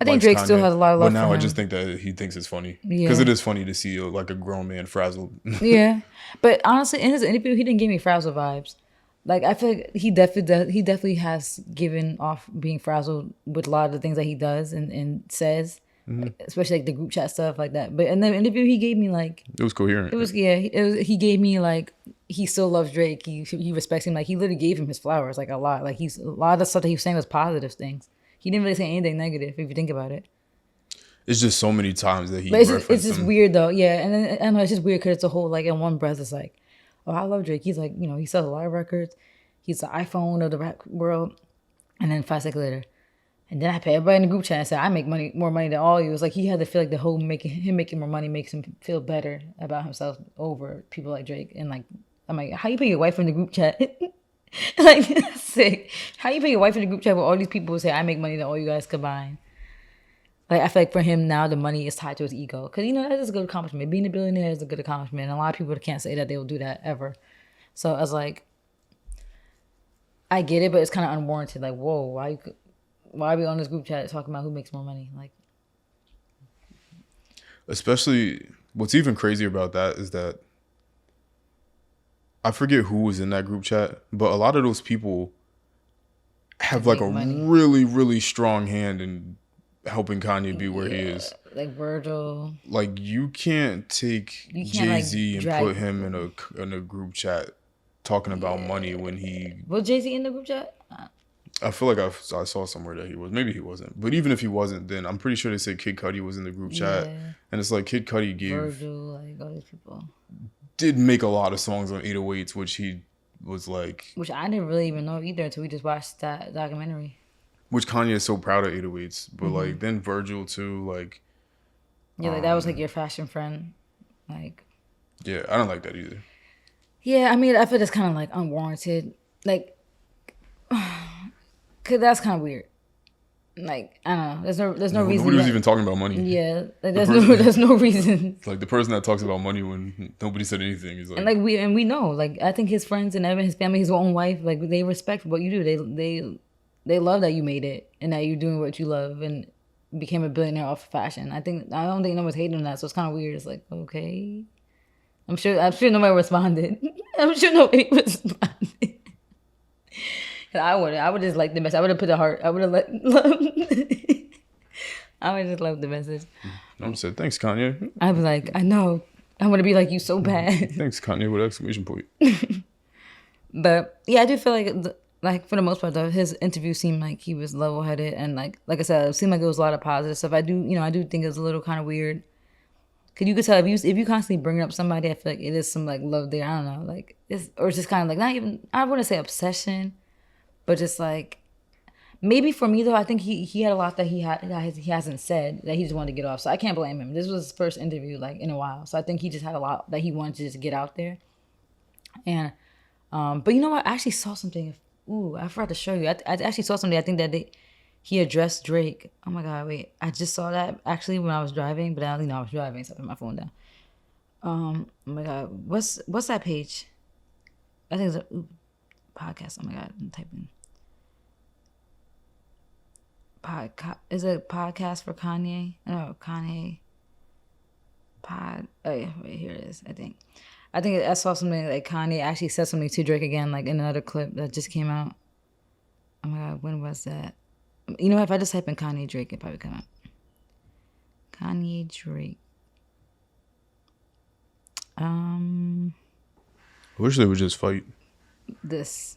I think likes Drake Kanye. still has a lot of But love now for I him. just think that he thinks it's funny Yeah. because it is funny to see like a grown man frazzled. Yeah. But honestly, in his interview, he didn't give me frazzled vibes. Like I feel like he definitely has given off being frazzled with a lot of the things that he does and says, especially like the group chat stuff like that. But in the interview, he gave me like It was coherent. it was yeah. He gave me like he still loves Drake. He respects him. Like he literally gave him his flowers like a lot. Like a lot of the stuff that he was saying was positive things. He didn't really say anything negative if you think about it. It's just so many times that he But it's referenced just him. weird though, yeah. And then I know it's just weird because it's a whole like in one breath. It's like, oh, I love Drake. He's like, he sells a lot of records. He's the iPhone of the rap world. And then 5 seconds later, and then I pay everybody in the group chat and said I make more money than all you. It's like he had to feel like the whole making more money makes him feel better about himself over people like Drake. And like I'm like, how you pay your wife in the group chat? Like that's sick. How you pay your wife in the group chat with all these people who say I make money than all you guys combined? Like I feel like for him now, the money is tied to his ego because that is a good accomplishment. Being a billionaire is a good accomplishment. And a lot of people can't say that they will do that ever. So I was like, I get it, but it's kind of unwarranted. Like, whoa, why are we on this group chat talking about who makes more money? Like, Especially, what's even crazier about that is that I forget who was in that group chat, but a lot of those people have like make a money. really, really strong hand in helping Kanye be where he Yeah, is. like Virgil. Like you can't take You can't Jay-Z like and put drag him people. in a group chat talking about money Yeah. when he. Was Jay-Z in the group chat? I feel like I saw somewhere that he was. Maybe he wasn't. But even if he wasn't, then I'm pretty sure they said Kid Cudi was in the group chat. Yeah. And it's like Kid Cudi Virgil, like all these people. did make a lot of songs on 808s, which he was like, Which I didn't really even know either until we just watched that documentary. which Kanye is so proud of 808s. But like then Virgil too, like Yeah, like that was like your fashion friend. Like, yeah, I don't like that either. yeah, I mean, I feel that's kind of like unwarranted. Like, cause that's kind of weird. Like, I don't know. There's no reason. Nobody was even talking about money. Yeah, like The there's no reason. like the person that talks about money when nobody said anything is like, And like we know, like I think his friends and even his family, his own wife, like they respect what you do. They love that you made it and that you're doing what you love and became a billionaire off of fashion. I don't think no one's hating on that, so it's kind of weird. It's like, okay, I'm sure nobody responded. I'm sure nobody responded. I would just like the message. I would have put a heart. I would have I would just love the message. I said, thanks Kanye. I was like, I know. I want to be like you so bad. Thanks Kanye with exclamation point. But yeah, I do feel like for the most part though, his interview seemed like he was level headed and like I said, it seemed like it was a lot of positive stuff. I do think it was a little kind of weird. Cause you could tell if you constantly bring up somebody, I feel like it is some like love there. I don't know, like it's just kind of like not even I wouldn't say obsession, but just like maybe for me though, I think he had a lot that he hasn't said that he just wanted to get off. So I can't blame him. This was his first interview like in a while, so I think he just had a lot that he wanted to just get out there. And but you know what? I actually saw something. Ooh, I forgot to show you. I actually saw something. I think that he addressed Drake. Oh my God, wait. I just saw that actually when I was driving, but I don't even know I was driving, so I put my phone down. Oh my God. What's that page? I think it's a podcast. Oh my God, I'm typing. Is it podcast for Kanye? No, Kanye. Oh yeah, wait, here it is, I think I saw something like Kanye actually said something to Drake again, like in another clip that just came out. Oh my God, when was that? You know, if I just type in Kanye Drake, it probably come up. Kanye Drake. I wish they would just fight. This.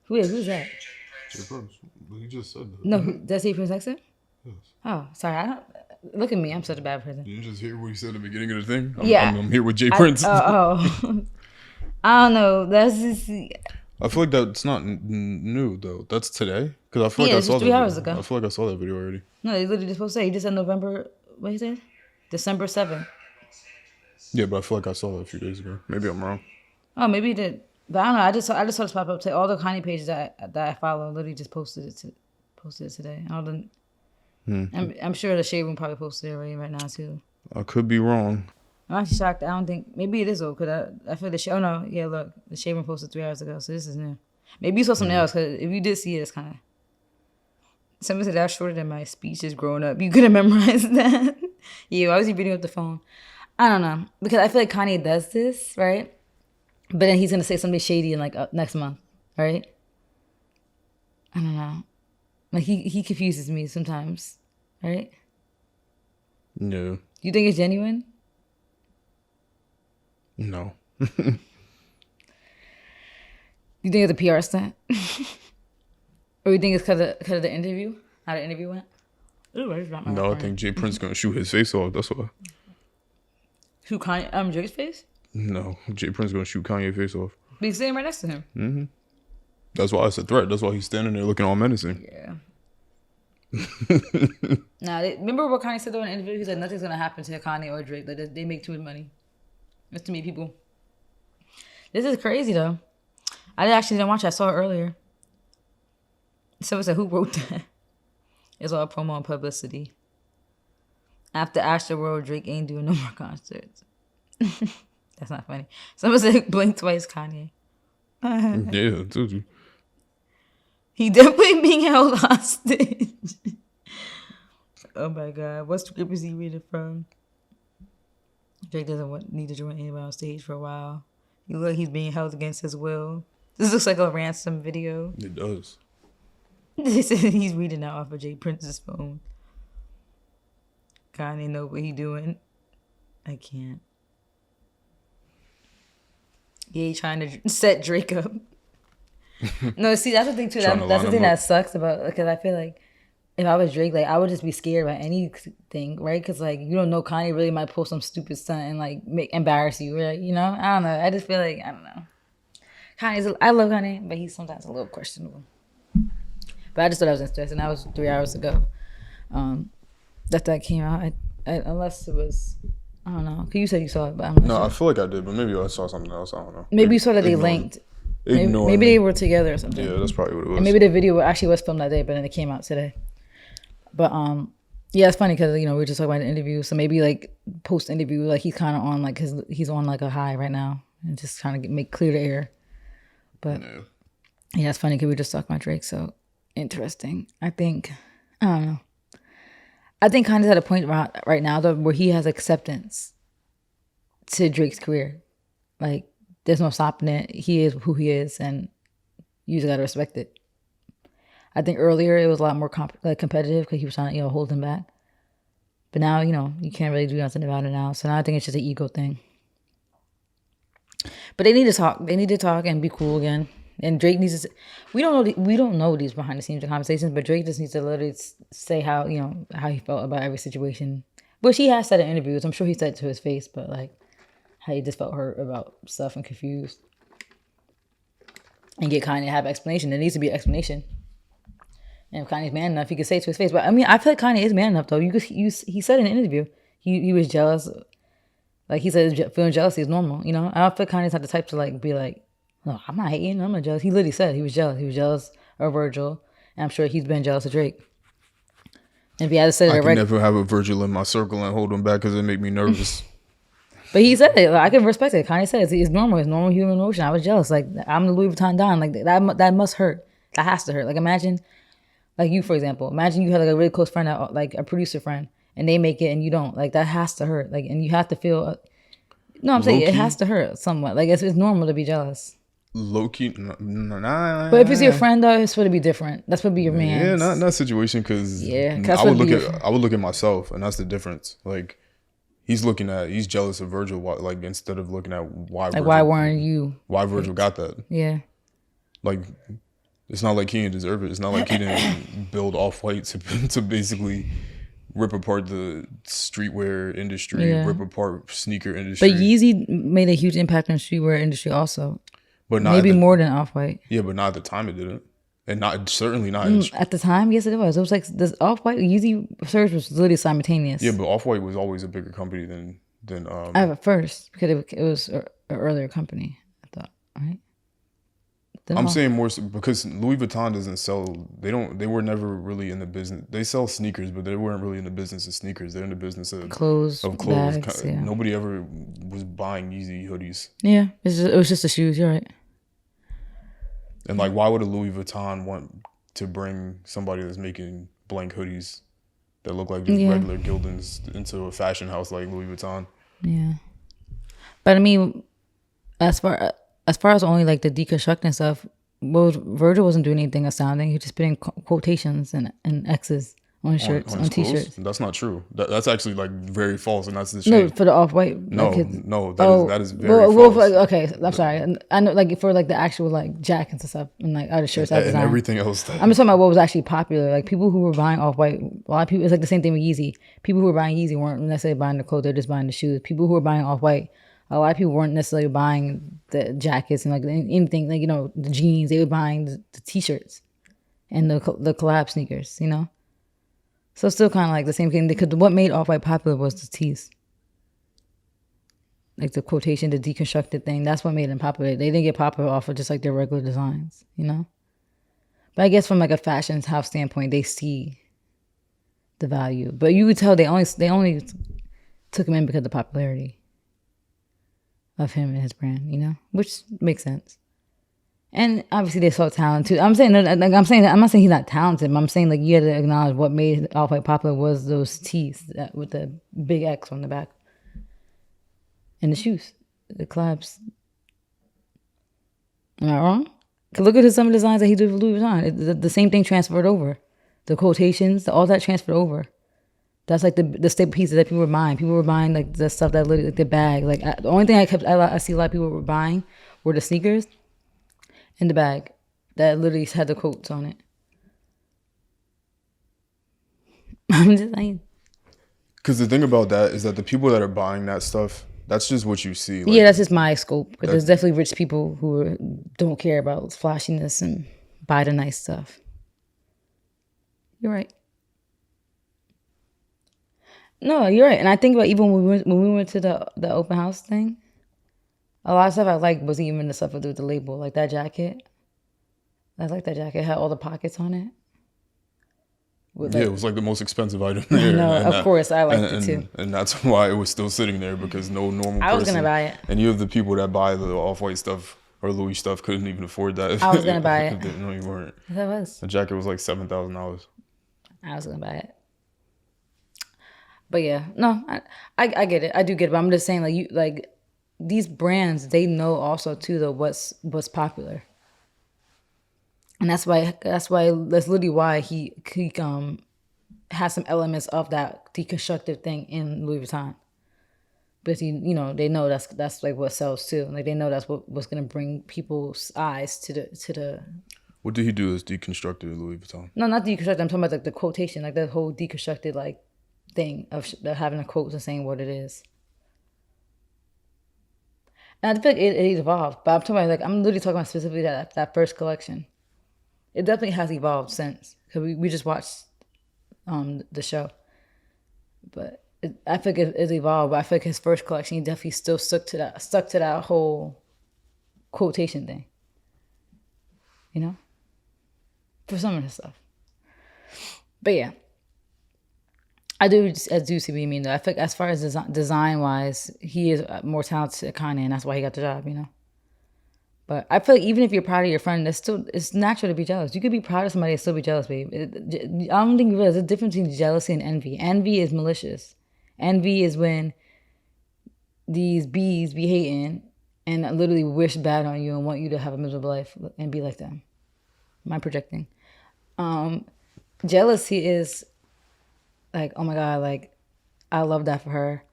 Who's that? Jay Prince. You just said that. No, that's he Prince Exit? Yes. Oh, sorry. I don't look at me. I'm such a bad person. You just hear what he said at the beginning of the thing? Yeah. I'm here with Jay Prince. Oh. I don't know. That's just. I feel like that's not new though. That's today because I feel like I it's saw just 3 hours ago. I feel like I saw that video already. No, they literally just supposed to say. He just said November. What he said? December 7th. Yeah, but I feel like I saw that a few days ago. Maybe I'm wrong. Oh, maybe he did. But I don't know. I just saw this pop up. All the Kanye pages that I follow literally just posted it today. I'm sure the Shade Room probably posted it right now too. I could be wrong. I'm actually shocked. I don't think maybe it is old because I feel oh no, yeah, look, the Shade Room posted 3 hours ago, so this is new. Maybe you saw something else because if you did see it, it's kind of. Somebody said that's shorter than my speech is growing up. You could have memorized that. Yeah, why was you reading with the phone? I don't know because I feel like Kanye does this right, but then he's gonna say something shady in like next month, right? I don't know. Like he confuses me sometimes, right? No. You think it's genuine? No. You think it's a PR stunt? Or you think it's because of the interview? How the interview went? Ooh, I just dropped my No, I phone. think Jay Prince gonna shoot his face off. That's why. Who, Kanye, Drake's face? No, Jay Prince gonna shoot Kanye face off. But he's sitting right next to him. That's why it's a threat. That's why he's standing there looking all menacing. Yeah. Nah, remember what Kanye said though in the interview? He said nothing's gonna happen to Kanye or Drake. Like they make too much money. That's to me, people. This is crazy though. I actually didn't watch it. I saw it earlier. Someone said, "Who wrote that?" It's all promo and publicity. After Astroworld, Drake ain't doing no more concerts. That's not funny. Someone said, "Blink twice, Kanye." Yeah, I told you. He definitely being held hostage. Oh my God. What script is he reading from? Drake doesn't need to join anybody on stage for a while. You look, he's being held against his will. This looks like a ransom video. It does. He's reading that off of Jay Prince's phone. Kanye know what he doing. I can't. Yeah, he trying to set Drake up. No, see, that's the thing too. That's the thing that sucks about, because I feel like if I was Drake, like I would just be scared about anything, right? Because like you don't know, Kanye really might pull some stupid stunt and like embarrass you, right? You know, I don't know. I just feel like I don't know. I love Kanye, but he's sometimes a little questionable. But I just thought that was interesting. That was 3 hours ago. That came out. Unless it was, I don't know. Cause you said you saw it, but I'm not sure. I feel like I did, but maybe I saw something else. I don't know. Maybe you saw that they linked. Maybe they were together or something. Yeah, that's probably what it was. And maybe the video actually was filmed that day, but then it came out today. But yeah, it's funny because we were just talking about the interview. So maybe like post interview, like he's kind of on like he's on like a high right now and just trying to make clear the air. But yeah, it's funny because we just talked about Drake. So interesting. I don't know. I think Kanye's at a point right now though where he has acceptance to Drake's career. Like there's no stopping it. He is who he is, and you just gotta respect it. I think earlier it was a lot more competitive because he was trying to hold him back. But now you can't really do nothing about it now. So now I think it's just an ego thing. But they need to talk. They need to talk and be cool again. And Drake needs to. We don't know these behind the scenes conversations, but Drake just needs to literally say how he felt about every situation, which he has said in interviews. I'm sure he said it to his face, but like how he just felt hurt about stuff and confused, and get Kanye to have an explanation. There needs to be an explanation. And if Kanye's man enough, he could say it to his face. But I mean, I feel like Kanye is man enough though. He said in an interview he was jealous. Like he said, feeling jealousy is normal. I don't feel like Kanye's not the type to like be like, no, I'm not hating. I'm not jealous. He literally said he was jealous. He was jealous of Virgil, and I'm sure he's been jealous of Drake. And if he had to say I can never have a Virgil in my circle and hold him back because it make me nervous. But he said it. Like, I can respect it. Kanye said it's normal. It's normal human emotion. I was jealous. Like I'm the Louis Vuitton Don. Like that must hurt. That has to hurt. Like imagine, like you for example. Imagine you have like a really close friend, like a producer friend, and they make it and you don't. Like that has to hurt. Like and you have to feel. No, I'm saying it has to hurt somewhat. Like it's normal to be jealous. Low key, nah. But if it's your friend though, it's supposed to be different. That's supposed to be your man. Yeah, not in that situation because I would look at myself, and that's the difference. Like he's jealous of Virgil. Like instead of looking at why weren't you? Why Virgil got that? Yeah. Like it's not like he didn't deserve it. It's not like he didn't build Off-White to basically rip apart the streetwear industry, rip apart sneaker industry. But Yeezy made a huge impact on the streetwear industry also. But not maybe more than Off-White. Yeah, but not at the time it didn't. And certainly not at the time. Yes, it was. It was like this Off-White Yeezy surge was literally simultaneous. Yeah, but Off-White was always a bigger company than at first because it was an earlier company. I thought, right? I'm saying more so because Louis Vuitton doesn't sell. They were never really in the business. They sell sneakers, but they weren't really in the business of sneakers. They're in the business of clothes. Bags, yeah. Nobody ever was buying Yeezy hoodies. Yeah, it was just the shoes. You're right. And like, why would a Louis Vuitton want to bring somebody that's making blank hoodies that look like just regular Gildans into a fashion house like Louis Vuitton? Yeah, but I mean, as far as only like the deconstructing stuff, Virgil wasn't doing anything astounding. He just put in quotations and X's on shirts, on on his clothes. t-shirts. That's not true. That's actually like very false, and that's the No, shame. for the off-white like No, kids. no, Oh, that is very for, false. okay. I'm sorry. I know, like for like the actual like jackets and stuff, and like other shirts, that And design. everything else. I'm just talking about what was actually popular. Like people who were buying off-white. A lot of people. It's like the same thing with Yeezy. People who were buying Yeezy weren't necessarily buying the clothes; they're just buying the shoes. People who were buying off-white. A lot of people weren't necessarily buying the jackets and like anything like the jeans. They were buying the t-shirts and the collab sneakers. So it's still kind of like the same thing because what made off-white popular was the tees. Like the quotation, the deconstructed thing. That's what made them popular. They didn't get popular off of just like their regular designs. But I guess from like a fashion house standpoint, they see the value. But you would tell they only took him in because of the popularity of him and his brand, which makes sense. And obviously they saw talent too. I'm not saying he's not talented, but I'm saying like you had to acknowledge what made Off-White popular was those tees with the big X on the back. And the shoes, the collabs. Am I wrong? Cause look at some of the designs that he did for Louis Vuitton. The same thing transferred over. The quotations, all that transferred over. That's like the staple pieces that people were buying. People were buying like the stuff that literally like the bag. Like the only thing I see a lot of people were buying were the sneakers and the bag that literally had the quotes on it. I'm just saying. Because the thing about that is that the people that are buying that stuff, that's just what you see. Like, Yeah, that's just my scope. But there's definitely rich people who don't care about flashiness and buy the nice stuff. You're right. No, you're right. And I think about even when we went to the open house thing, a lot of stuff I liked was even the stuff with the label, like that jacket. I like that jacket. It had all the pockets on it. Yeah, it was like the most expensive item there. No, of course I liked it too. And that's why it was still sitting there because no normal person. I was gonna buy it. And you have the people that buy the off-white stuff or Louis stuff couldn't even afford that. I was gonna buy it. No, you weren't. Yes, I was. The jacket was like $7,000. I was gonna buy it. But yeah, no, I get it. I do get it. But I'm just saying, like these brands, they know also too though what's popular, and that's literally why he has some elements of that deconstructive thing in Louis Vuitton. Because they know that's like what sells too. Like they know that's what's gonna bring people's eyes to the. What did he do as deconstructed Louis Vuitton? No, not deconstructed. I'm talking about like the quotation, like that whole deconstructed like thing of having a quote and saying what it is. And I feel like it evolved, but I'm talking about I'm literally talking about specifically that first collection. It definitely has evolved since because we just watched the show, but I feel like it's evolved. But I feel like his first collection, he definitely still stuck to that whole quotation thing. For some of his stuff. But yeah. I do see what you mean though. I think as far as design wise, he is more talented than Kanye, and that's why he got the job. But I feel like even if you're proud of your friend, it's natural to be jealous. You could be proud of somebody and still be jealous, babe. I don't think you realize there's a difference between jealousy and envy. Envy is malicious. Envy is when these bees be hating and literally wish bad on you and want you to have a miserable life and be like them. Am I projecting? Jealousy is like, oh my God, like, I love that for her.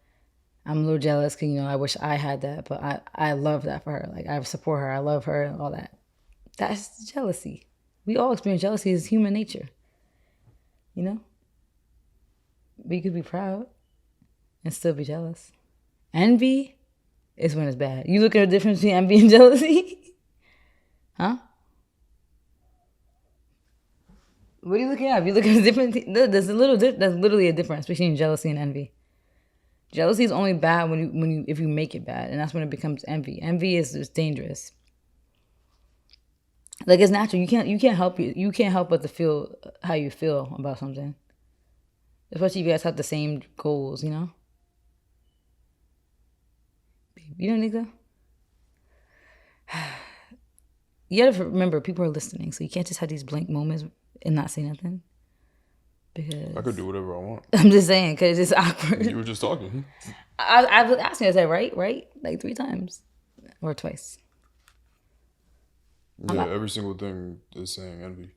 I'm a little jealous because, I wish I had that, but I love that for her. Like, I support her. I love her and all that. That's jealousy. We all experience jealousy. It's human nature. But you could be proud and still be jealous. Envy is when it's bad. You look at the difference between envy and jealousy? Huh? What are you looking at? If you look at the difference, there's literally a difference between jealousy and envy. Jealousy is only bad if you make it bad, and that's when it becomes envy. Envy is dangerous. Like it's natural. You can't help but to feel how you feel about something. Especially if you guys have the same goals, You don't think so? You gotta remember, people are listening, so you can't just have these blank moments and not say nothing. Because I could do whatever I want. I'm just saying, because it's awkward. You were just talking. I was asking, I said, right? Like 3 times. Or twice. Yeah, every single thing is saying envy.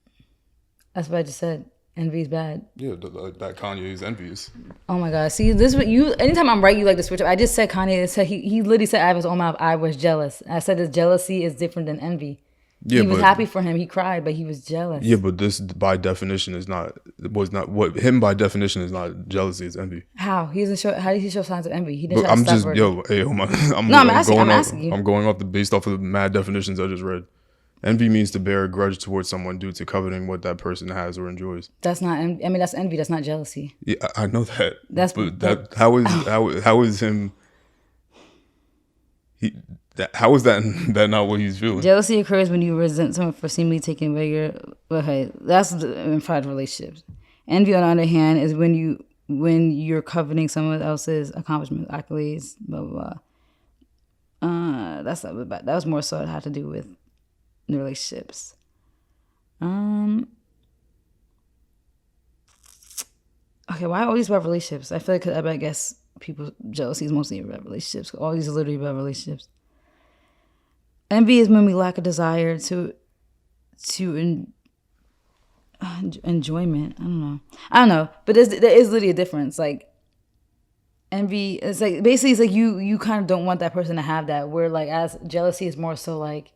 That's what I just said. Envy's bad. Yeah, that Kanye is envious. Oh my god. See, this what you. Anytime I'm right, you like to switch up. I just said Kanye. Said he literally said out of his own mouth, I was jealous. I said that jealousy is different than envy. Yeah, He was but happy for him. He cried, but he was yeah, jealous. but this by definition is not was not what him by definition is not jealousy. It's envy. How? He doesn't show. How did he show signs of envy? He didn't But try to I'm stop just Virgil. yo, hey, oh my, No, I'm I'm asking. I'm going off. asking you. I'm going off the based off of the mad definitions I just read. Envy means to bear a grudge towards someone due to coveting what that person has or enjoys. That's not. I mean, that's envy. That's not jealousy. Yeah, I know that. That's But that how is him? How is that that not what he's feeling? Jealousy occurs when you resent someone for seemingly taking away your. Okay, that's in private relationships. Envy, on the other hand, is when you're coveting someone else's accomplishments, accolades, blah blah blah. That's not bad. That was more so it had to do with the relationships. Okay, why always about relationships? I feel like I guess people jealousy is mostly about relationships. All these are literally about relationships. Envy is when we lack a desire to enjoyment. I don't know, but there is literally a difference. Like envy, it's like basically it's like you kind of don't want that person to have that. Where like as jealousy is more so like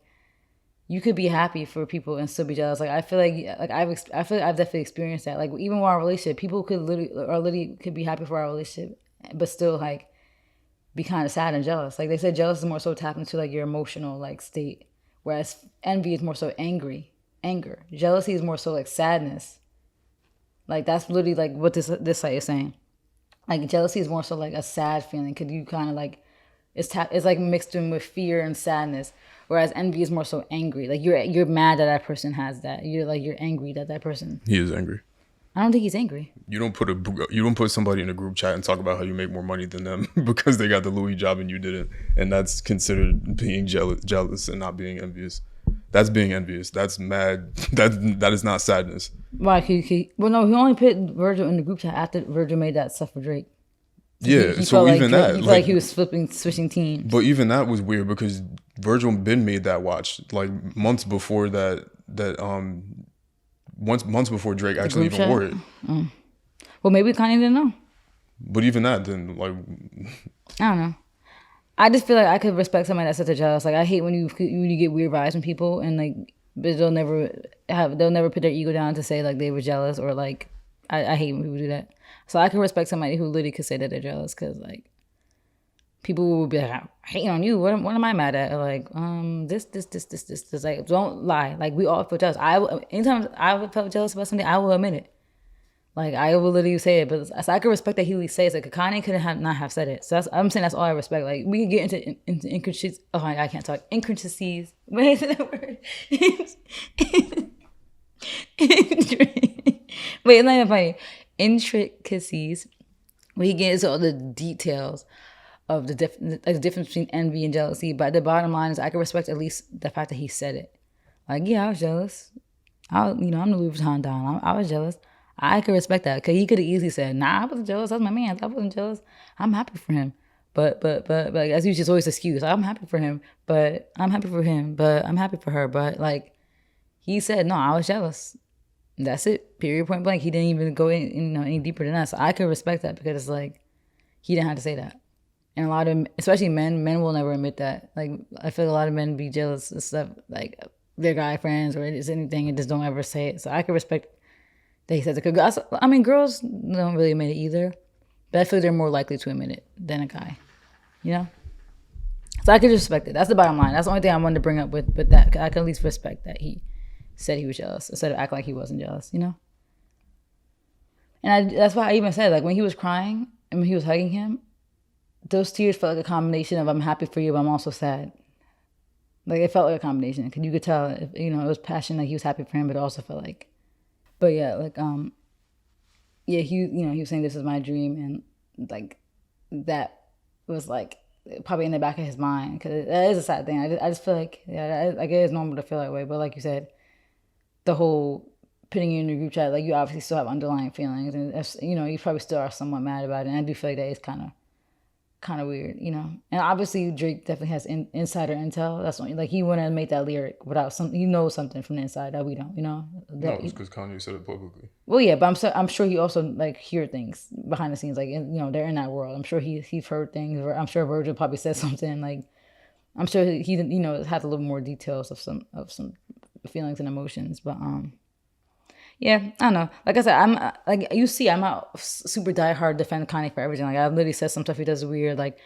you could be happy for people and still be jealous. Like I feel like I feel like I've definitely experienced that. Like even with our relationship, people could literally could be happy for our relationship, but still like be kind of sad and jealous. Like they said, jealous is more so tapped into like your emotional like state, whereas envy is more so anger. Jealousy is more so like sadness. Like that's literally like what this site is saying. Like jealousy is more so like a sad feeling. Could you kind of like it's like mixed in with fear and sadness. Whereas envy is more so angry. Like you're mad that that person has that. You're angry that that person. He is angry. I don't think he's angry. You don't put somebody in a group chat and talk about how you make more money than them because they got the Louis job and you didn't, and that's considered being jealous and not being envious. That's being envious. That's mad. That is not sadness. Why? Well, no, he only put Virgil in the group chat after Virgil made that stuff for Drake. Yeah, he so felt even like that, he felt like he was switching teams. but even that was weird because Virgil Ben made that watch like months before months before Drake actually even wore it. Well, maybe Kanye didn't know. But even that, then like, I don't know. I just feel like I could respect somebody that's such a jealous. Like I hate when you get weird vibes from people and like, but they'll never put their ego down to say like they were jealous or like I hate when people do that. So I can respect somebody who literally could say that they're jealous because like people will be like, I'm hating on you. What am I mad at? Or like this. Like don't lie. Like we all feel jealous. Anytime I felt jealous about something, I will admit it. Like I will literally say it, but so I can respect that he at least says it. Like Kanye couldn't not have said it. So I'm saying that's all I respect. Like we can get into intricacies. Oh, I can't talk intricacies. What is that word? Wait, it's not even funny. Intricacies. We get into all the details of the difference between envy and jealousy. But the bottom line is, I can respect at least the fact that he said it. Like, yeah, I was jealous. I'm the Louis Vuitton Don. I was jealous. I could respect that because he could have easily said, "Nah, I wasn't jealous. That's my man. I wasn't jealous. I'm happy for him." But like as you just always excuse, I'm happy for him, but I'm happy for him, but I'm happy for her. But like he said, no, I was jealous. That's it. Period. Point blank. He didn't even go any deeper than that. So I could respect that because it's like he didn't have to say that. And a lot of, especially men will never admit that. Like I feel like a lot of men be jealous of stuff like their guy friends or it's anything and just don't ever say it. So I could respect that he says it. I mean, girls don't really admit it either, but I feel like they're more likely to admit it than a guy. You know. So I could respect it. That's the bottom line. That's the only thing I wanted to bring up with that. I can at least respect that he said he was jealous instead of acting like he wasn't jealous. You know. And that's why I even said like when he was crying and when he was hugging him. Those tears felt like a combination of I'm happy for you, but I'm also sad. Like it felt like a combination because you could tell, it was passion. Like he was happy for him, but it also felt like, but yeah, like he was saying this is my dream, and like that was like probably in the back of his mind because that is a sad thing. I just feel like like it is normal to feel that way, but like you said, the whole putting you in the group chat, like you obviously still have underlying feelings, and you probably still are somewhat mad about it. And I do feel like that is kind of kind of weird, you know. And obviously Drake definitely has insider intel. That's only like he wouldn't have made that lyric without some. He knows something from the inside that we don't, you know. No, That it's because Kanye said it publicly. well, yeah, but I'm sure he also like hear things behind the scenes, like you know they're in that world. I'm sure he's heard things. Or I'm sure Virgil probably said something like I'm sure he you know has a little more details of some feelings and emotions, but yeah, I don't know. Like I said, I'm like you see, I'm not super diehard defend Kanye for everything. Like I literally said some stuff he does weird, like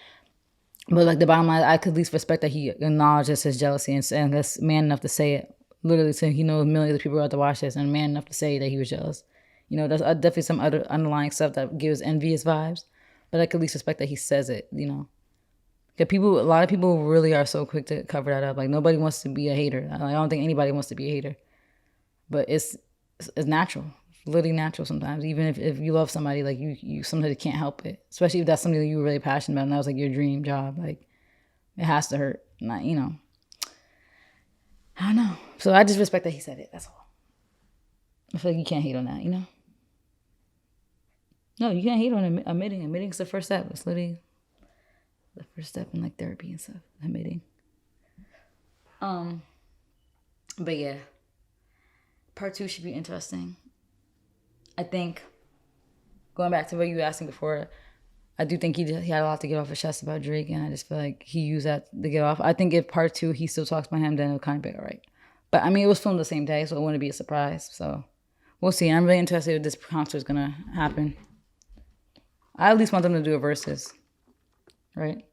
but like the bottom line, I could at least respect that he acknowledges his jealousy and that's man enough to say it. Literally, so he knows millions of people are out to watch this, and man enough to say that he was jealous. You know, there's definitely some other underlying stuff that gives envious vibes, but I could at least respect that he says it. You know, because people, a lot of people really are so quick to cover that up. Like nobody wants to be a hater. I don't think anybody wants to be a hater, but it's natural. It's literally natural sometimes. Even if you love somebody, like you sometimes can't help it. Especially if that's something that you were really passionate about and that was like your dream job. Like it has to hurt. Not, you know. I don't know. So I just respect that he said it. That's all. I feel like you can't hate on that, you know? No, you can't hate on admitting. Admitting's the first step. It's literally the first step in like therapy and stuff. Admitting. But yeah. Part 2 should be interesting. I think going back to what you were asking before, I do think he had a lot to get off his chest about Drake, and I just feel like he used that to get off. I think if part 2 he still talks about him, then it'll kind of be all right. But I mean, it was filmed the same day, so it wouldn't be a surprise. So we'll see. I'm really interested if this concert is gonna happen. I at least want them to do a versus, right?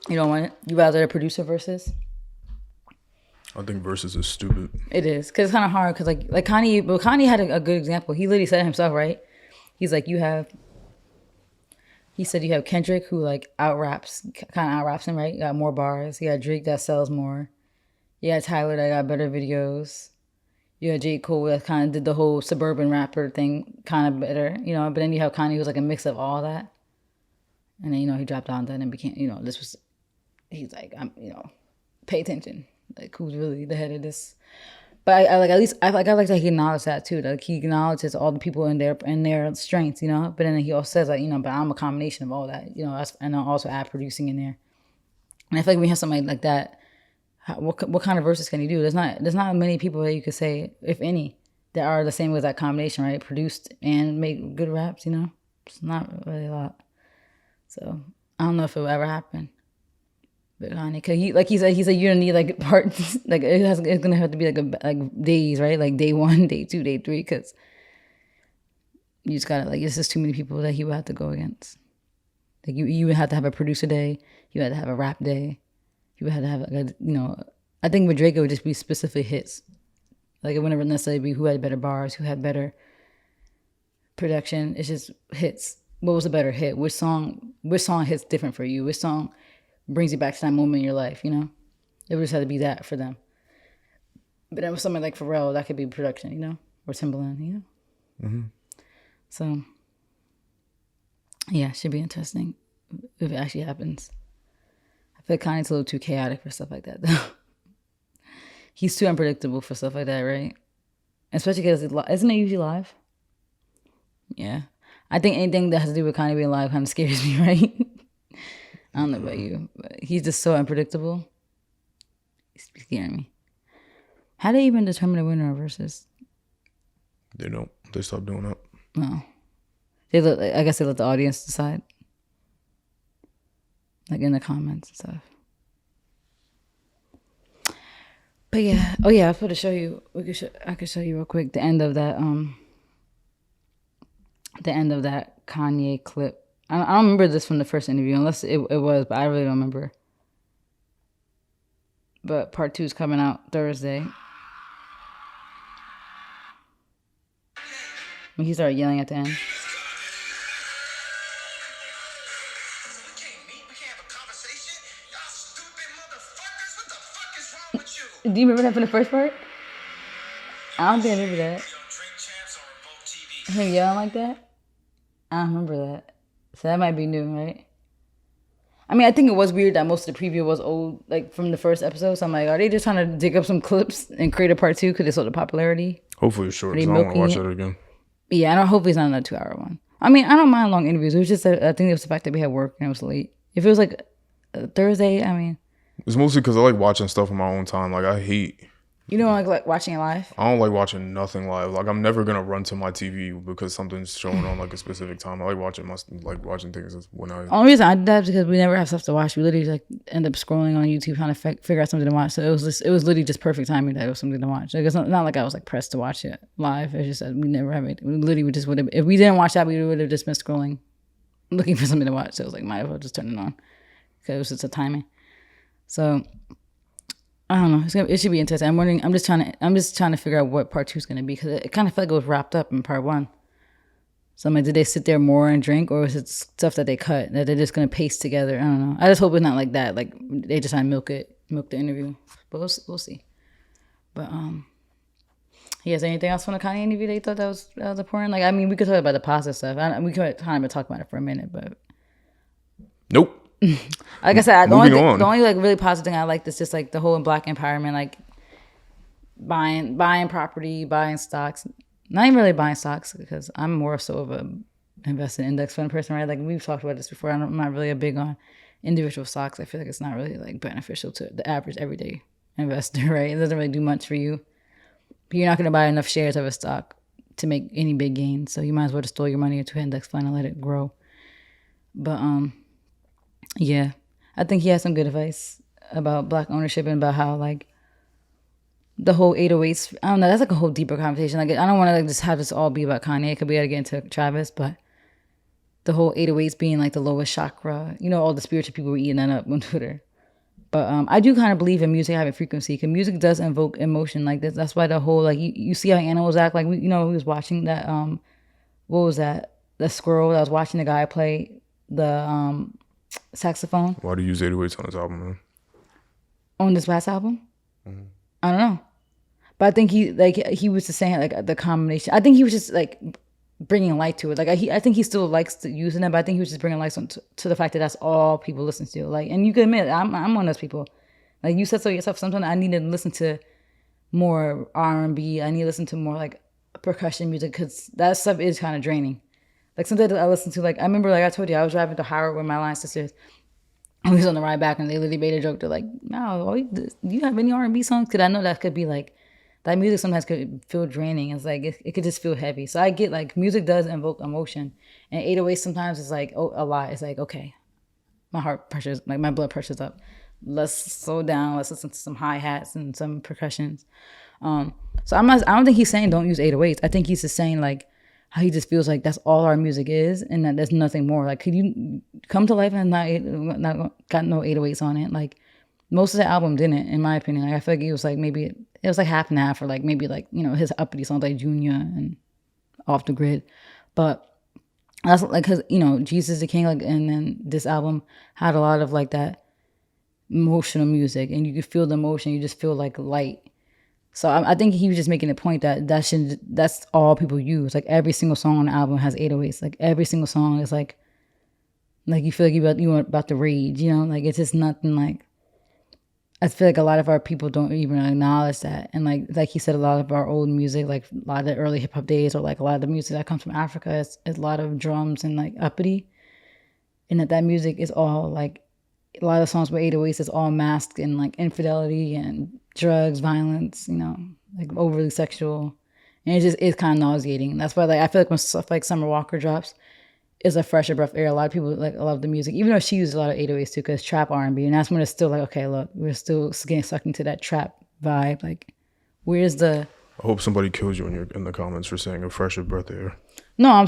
You don't want it? You rather a producer versus? I think versus is stupid. It is, because it's kind of hard. Because like Kanye, but Kanye had a good example. He literally said it himself, right? He's like, he said you have Kendrick who like kind of out raps him, right? You got more bars. You got Drake that sells more. You got Tyler that got better videos. You got J. Cole that kind of did the whole suburban rapper thing kind of better, you know. But then you have Kanye who's like a mix of all that. And then, you know, he dropped out then and became, you know, he's like, you know, pay attention. Like, who's really the head of this? But I like, at least I like that he acknowledged that too. Like he acknowledges all the people in their strengths, you know. But then he also says like, you know, but I'm a combination of all that, you know. And I'll also add producing in there. And I feel like when we have somebody like that, what kind of verses can he do? There's not many people that you could say, if any, that are the same with that combination, right? Produced and make good raps, you know. It's not really a lot. So I don't know if it will ever happen. But Kanye, cause he said you don't need like parts, like it's gonna have to be like days, right? Like day 1, day 2, day 3, cause you just gotta like it's just too many people that he would have to go against. Like you would have to have a producer day, you had to have a rap day, you would have to have like a, you know. I think with Drake it would just be specific hits. Like it wouldn't necessarily be who had better bars, who had better production. It's just hits. What was a better hit? Which song hits different for you? Which song brings you back to that moment in your life, you know? It would just have to be that for them. But then with somebody like Pharrell, that could be production, you know? Or Timbaland, you know? Mm-hmm. So, yeah, should be interesting if it actually happens. I feel like Kanye's a little too chaotic for stuff like that, though. He's too unpredictable for stuff like that, right? Especially because, isn't it usually live? Yeah. I think anything that has to do with Kanye being live kind of scares me, right? I don't know about you, but he's just so unpredictable. He's scaring me. How do they even determine the winner of versus? They don't. They stopped doing that. No. I guess they let the audience decide. Like in the comments and stuff. But yeah. Oh yeah, I was going to show you. I could show you real quick the end of that Kanye clip. I don't remember this from the first interview, unless it was, but I really don't remember. But part 2 is coming out Thursday. When he started yelling at the end. Do you remember that from the first part? I don't think I remember that. Him yelling like that? I don't remember that. So that might be new, right? I mean, I think it was weird that most of the preview was old, like from the first episode. So I'm like, are they just trying to dig up some clips and create a part 2 because they saw the popularity? Hopefully it's short. I don't want to watch that again. Yeah, I don't. Hopefully it's not another 2-hour one. I mean, I don't mind long interviews. It was just I think it was the fact that we had work and it was late. If it was like Thursday, I mean, It's mostly because I like watching stuff on my own time. Like you don't like watching it live. I don't like watching nothing live. Like I'm never gonna run to my TV because something's showing on like a specific time. I like watching things when I. Only reason I did that is because we never have stuff to watch. We literally like end up scrolling on YouTube trying to figure out something to watch. So it was literally just perfect timing that it was something to watch. Like it's not like I was like pressed to watch it live. It's just that we never have it. We literally just would have, if we didn't watch that, we would have just been scrolling, looking for something to watch. So it was like might as well just turn it on because it was just a timing. So I don't know. It should be interesting. I'm wondering. I'm just trying to figure out what part 2 is going to be because it kind of felt like it was wrapped up in part 1. So I'm like, did they sit there more and drink, or is it stuff that they cut that they're just going to paste together? I don't know. I just hope it's not like that. Like they just trying to milk the interview. But we'll see. But yeah. Is there anything else from the Kanye interview that you thought that was important? Like, I mean, we could talk about the positive stuff. We could kind of talk about it for a minute, but Nope. like I said, the Moving only on. the only like really positive thing I liked is just like the whole Black empowerment, like buying property, buying stocks. Not even really buying stocks because I'm more so of a invested index fund person, right? Like we've talked about this before. I'm not really a big on individual stocks. I feel like it's not really like beneficial to the average everyday investor, right? It doesn't really do much for you. But you're not going to buy enough shares of a stock to make any big gains. So you might as well just throw your money into an index fund and let it grow. But yeah, I think he has some good advice about Black ownership and about how like the whole 808s. I don't know. That's like a whole deeper conversation. Like I don't want to like just have this all be about Kanye because we got to get into Travis, but the whole 808s being like the lowest chakra. You know, all the spiritual people were eating that up on Twitter. But I do kind of believe in music having frequency because music does invoke emotion like this. That's why the whole like you see how animals act. Like we was watching that what was that? The squirrel that was watching the guy play the saxophone. Why do you use 808s on this album, man? On this last album? Mm-hmm. I don't know. But I think he was just saying like the combination. I think he was just like bringing light to it. Like I think he still likes using it, but I think he was just bringing light to the fact that that's all people listen to. Like, and you can admit I'm one of those people. Like you said so yourself. Sometimes I need to listen to more R&B. I need to listen to more like percussion music because that stuff is kind of draining. Like sometimes I listen to like I remember like I told you I was driving to Howard with my line sisters. We was on the ride back and they literally made a joke. They're like, "No, do you have any R&B songs?" Because I know that could be like that music sometimes could feel draining. It's like it could just feel heavy. So I get like music does invoke emotion, and 808 sometimes is like a lot. It's like okay, my heart pressure's like my blood pressure's up. Let's slow down. Let's listen to some hi hats and some percussions. So I don't think he's saying don't use 808s. I think he's just saying like how he just feels like that's all our music is, and that there's nothing more. Like, could you come to life and not got no 808s on it? Like, most of the album didn't, in my opinion. Like, I feel like it was like maybe it was like half and half, or like maybe like his uppity songs like Junior and Off the Grid, but that's like because Jesus the King, like, and then this album had a lot of like that emotional music, and you could feel the emotion. You just feel like light. So I think he was just making the point that that's all people use. Like every single song on the album has 808s. Like every single song is like you feel like you about to rage. Like it's just nothing like. I feel like a lot of our people don't even acknowledge that, and like he said, a lot of our old music, like a lot of the early hip hop days, or like a lot of the music that comes from Africa, is a lot of drums and like uppity, and that music is all like a lot of songs with 808s is all masked in like infidelity and drugs, violence, like overly sexual. And it's kind of nauseating. That's why like I feel like when stuff like Summer Walker drops, it's a fresher breath of air. A lot of people like love the music, even though she uses a lot of 808s too, because trap R&B, and that's when it's still like, okay, look, we're still getting sucked into that trap vibe. Like, where's the? I hope somebody kills you in the comments for saying a fresher breath of air. No, I'm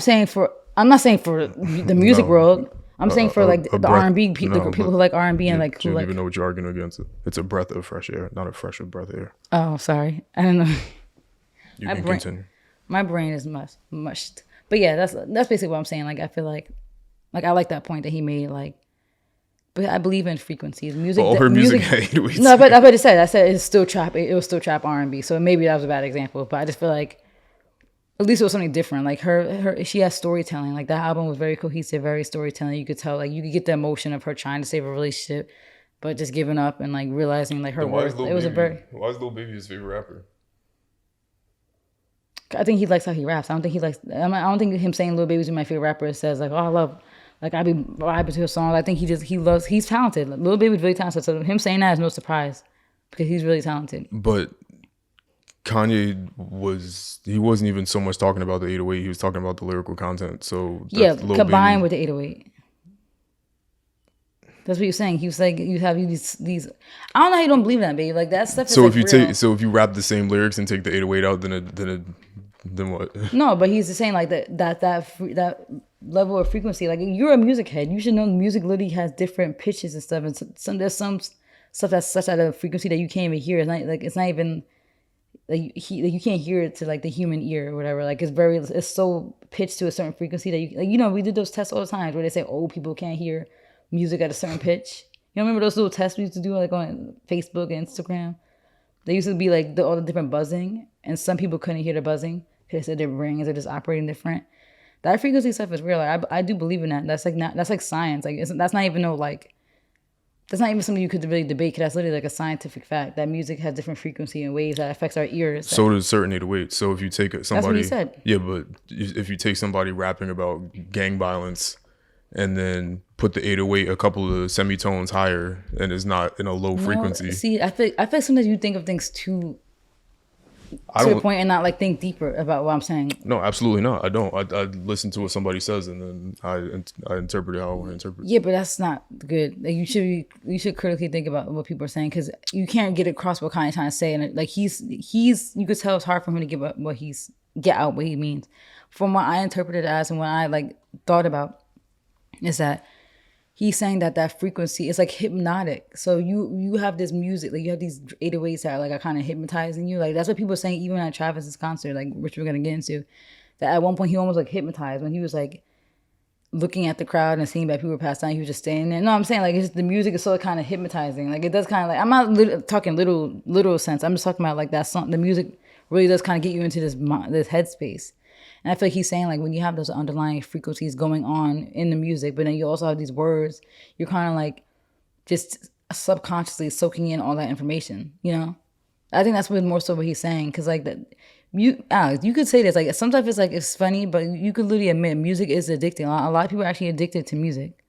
not saying for the music world. I'm saying for like the R&B people, the people who like R&B and like who you don't like. even know what you're arguing against. It's a breath of fresh air, not a fresher breath of air. Oh, sorry, I don't know. You can continue. My brain is mushed. But yeah, that's basically what I'm saying. Like I feel like I like that point that he made. Like, but I believe in frequencies. Music. Well, all her music had 808s. No, but I said it's still trap. It was still trap R&B. So maybe that was a bad example. But I just feel like at least it was something different. Like she has storytelling. Like that album was very cohesive, very storytelling. You could tell, like you could get the emotion of her trying to save a relationship, but just giving up and like realizing like her worth. It was why is Lil Baby his favorite rapper? I think he likes how he raps. I don't think he likes. I don't think him saying "Lil Baby's my favorite rapper" says like, "Oh, I love." Like I be vibing to his songs. I think he loves. He's talented. Like, Lil Baby's really talented. So him saying that is no surprise because he's really talented. But Kanye he wasn't even so much talking about the 808. He was talking about the lyrical content. So Yeah, that's Lil combined Baby. with the 808. That's what he was saying. He was like, you have these. I don't know how you don't believe that, babe. Like that stuff is So like if you real. if you rap the same lyrics and take the 808 out, then what? No, but he's just saying like that level of frequency. Like you're a music head, you should know music literally has different pitches and stuff. And there's some stuff that's such at a frequency that you can't even hear. It's not even like you can't hear it to like the human ear or whatever. Like it's so pitched to a certain frequency that we did those tests all the time where they say old people can't hear music at a certain pitch. You remember those little tests we used to do like on Facebook and Instagram? They used to be like all the different buzzing, and some people couldn't hear the buzzing because they said their brains are just operating different. That frequency stuff is real. Like, I do believe in that. That's like science. Like that's not even that's not even something you could really debate. Cause that's literally like a scientific fact that music has different frequency and waves that affects our ears. So does certain 808. So if you take somebody, that's what he said. Yeah, but if you take somebody rapping about gang violence and then put the 808 a couple of semitones higher and it's not in a low frequency. See, I feel like sometimes you think of things to the point and not like think deeper about what I'm saying. No, absolutely not. I don't. I listen to what somebody says and then I interpret it how I want to interpret. Yeah, but that's not good. Like you should critically think about what people are saying because you can't get across what Kanye's trying to say, and like he's you could tell it's hard for him to get out what he means. From what I interpreted it as and what I like thought about is that he's saying that frequency is like hypnotic. So you have this music, like you have these 808s that are kind of hypnotizing you. Like that's what people are saying even at Travis's concert, like which we're gonna get into. That at one point he almost like hypnotized when he was like looking at the crowd and seeing that people were passed down. He was just standing there. No, I'm saying like it's just, the music is so kind of hypnotizing. Like it does kind of like I'm not talking literal sense. I'm just talking about like that song. The music really does kind of get you into this headspace. And I feel like he's saying like when you have those underlying frequencies going on in the music, but then you also have these words, you're kind of like just subconsciously soaking in all that information, you know? I think that's more so what he's saying. Cause like that, Alex, you could say this, like sometimes it's like, it's funny, but you could literally admit music is addicting. A lot of people are actually addicted to music.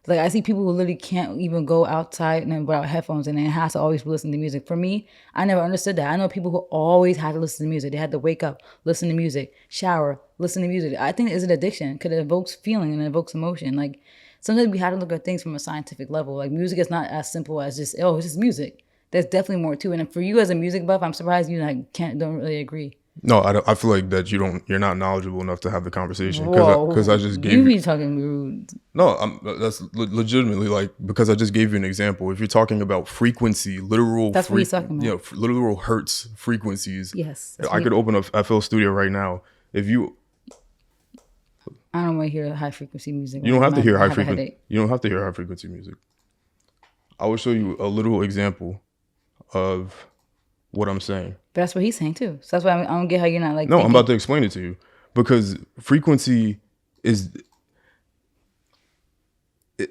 Like I see people who literally can't even go outside and without headphones and they have to always listen to music. For me, I never understood that. I know people who always had to listen to music. They had to wake up, listen to music, shower, listen to music. I think it's an addiction because it evokes feeling and it evokes emotion. Like sometimes we have to look at things from a scientific level. Like music is not as simple as just, oh, it's just music. There's definitely more to it. And for you as a music buff, I'm surprised you don't really agree. No, I don't. I feel like that you're not knowledgeable enough to have the conversation Whoa, because I just gave you be talking rude. No, that's legitimately like because I just gave you an example. If you're talking about frequency, literal, that's what he's talking about. You know, literal hertz frequencies. Yes, I could open up FL Studio right now. If you, I don't want to hear high frequency music. You don't have to hear high frequency. You don't have to hear high frequency music. I will show you a little example of what I'm saying. But that's what he's saying too. So that's why I don't get how you're not like. No, thinking. I'm about to explain it to you because frequency is.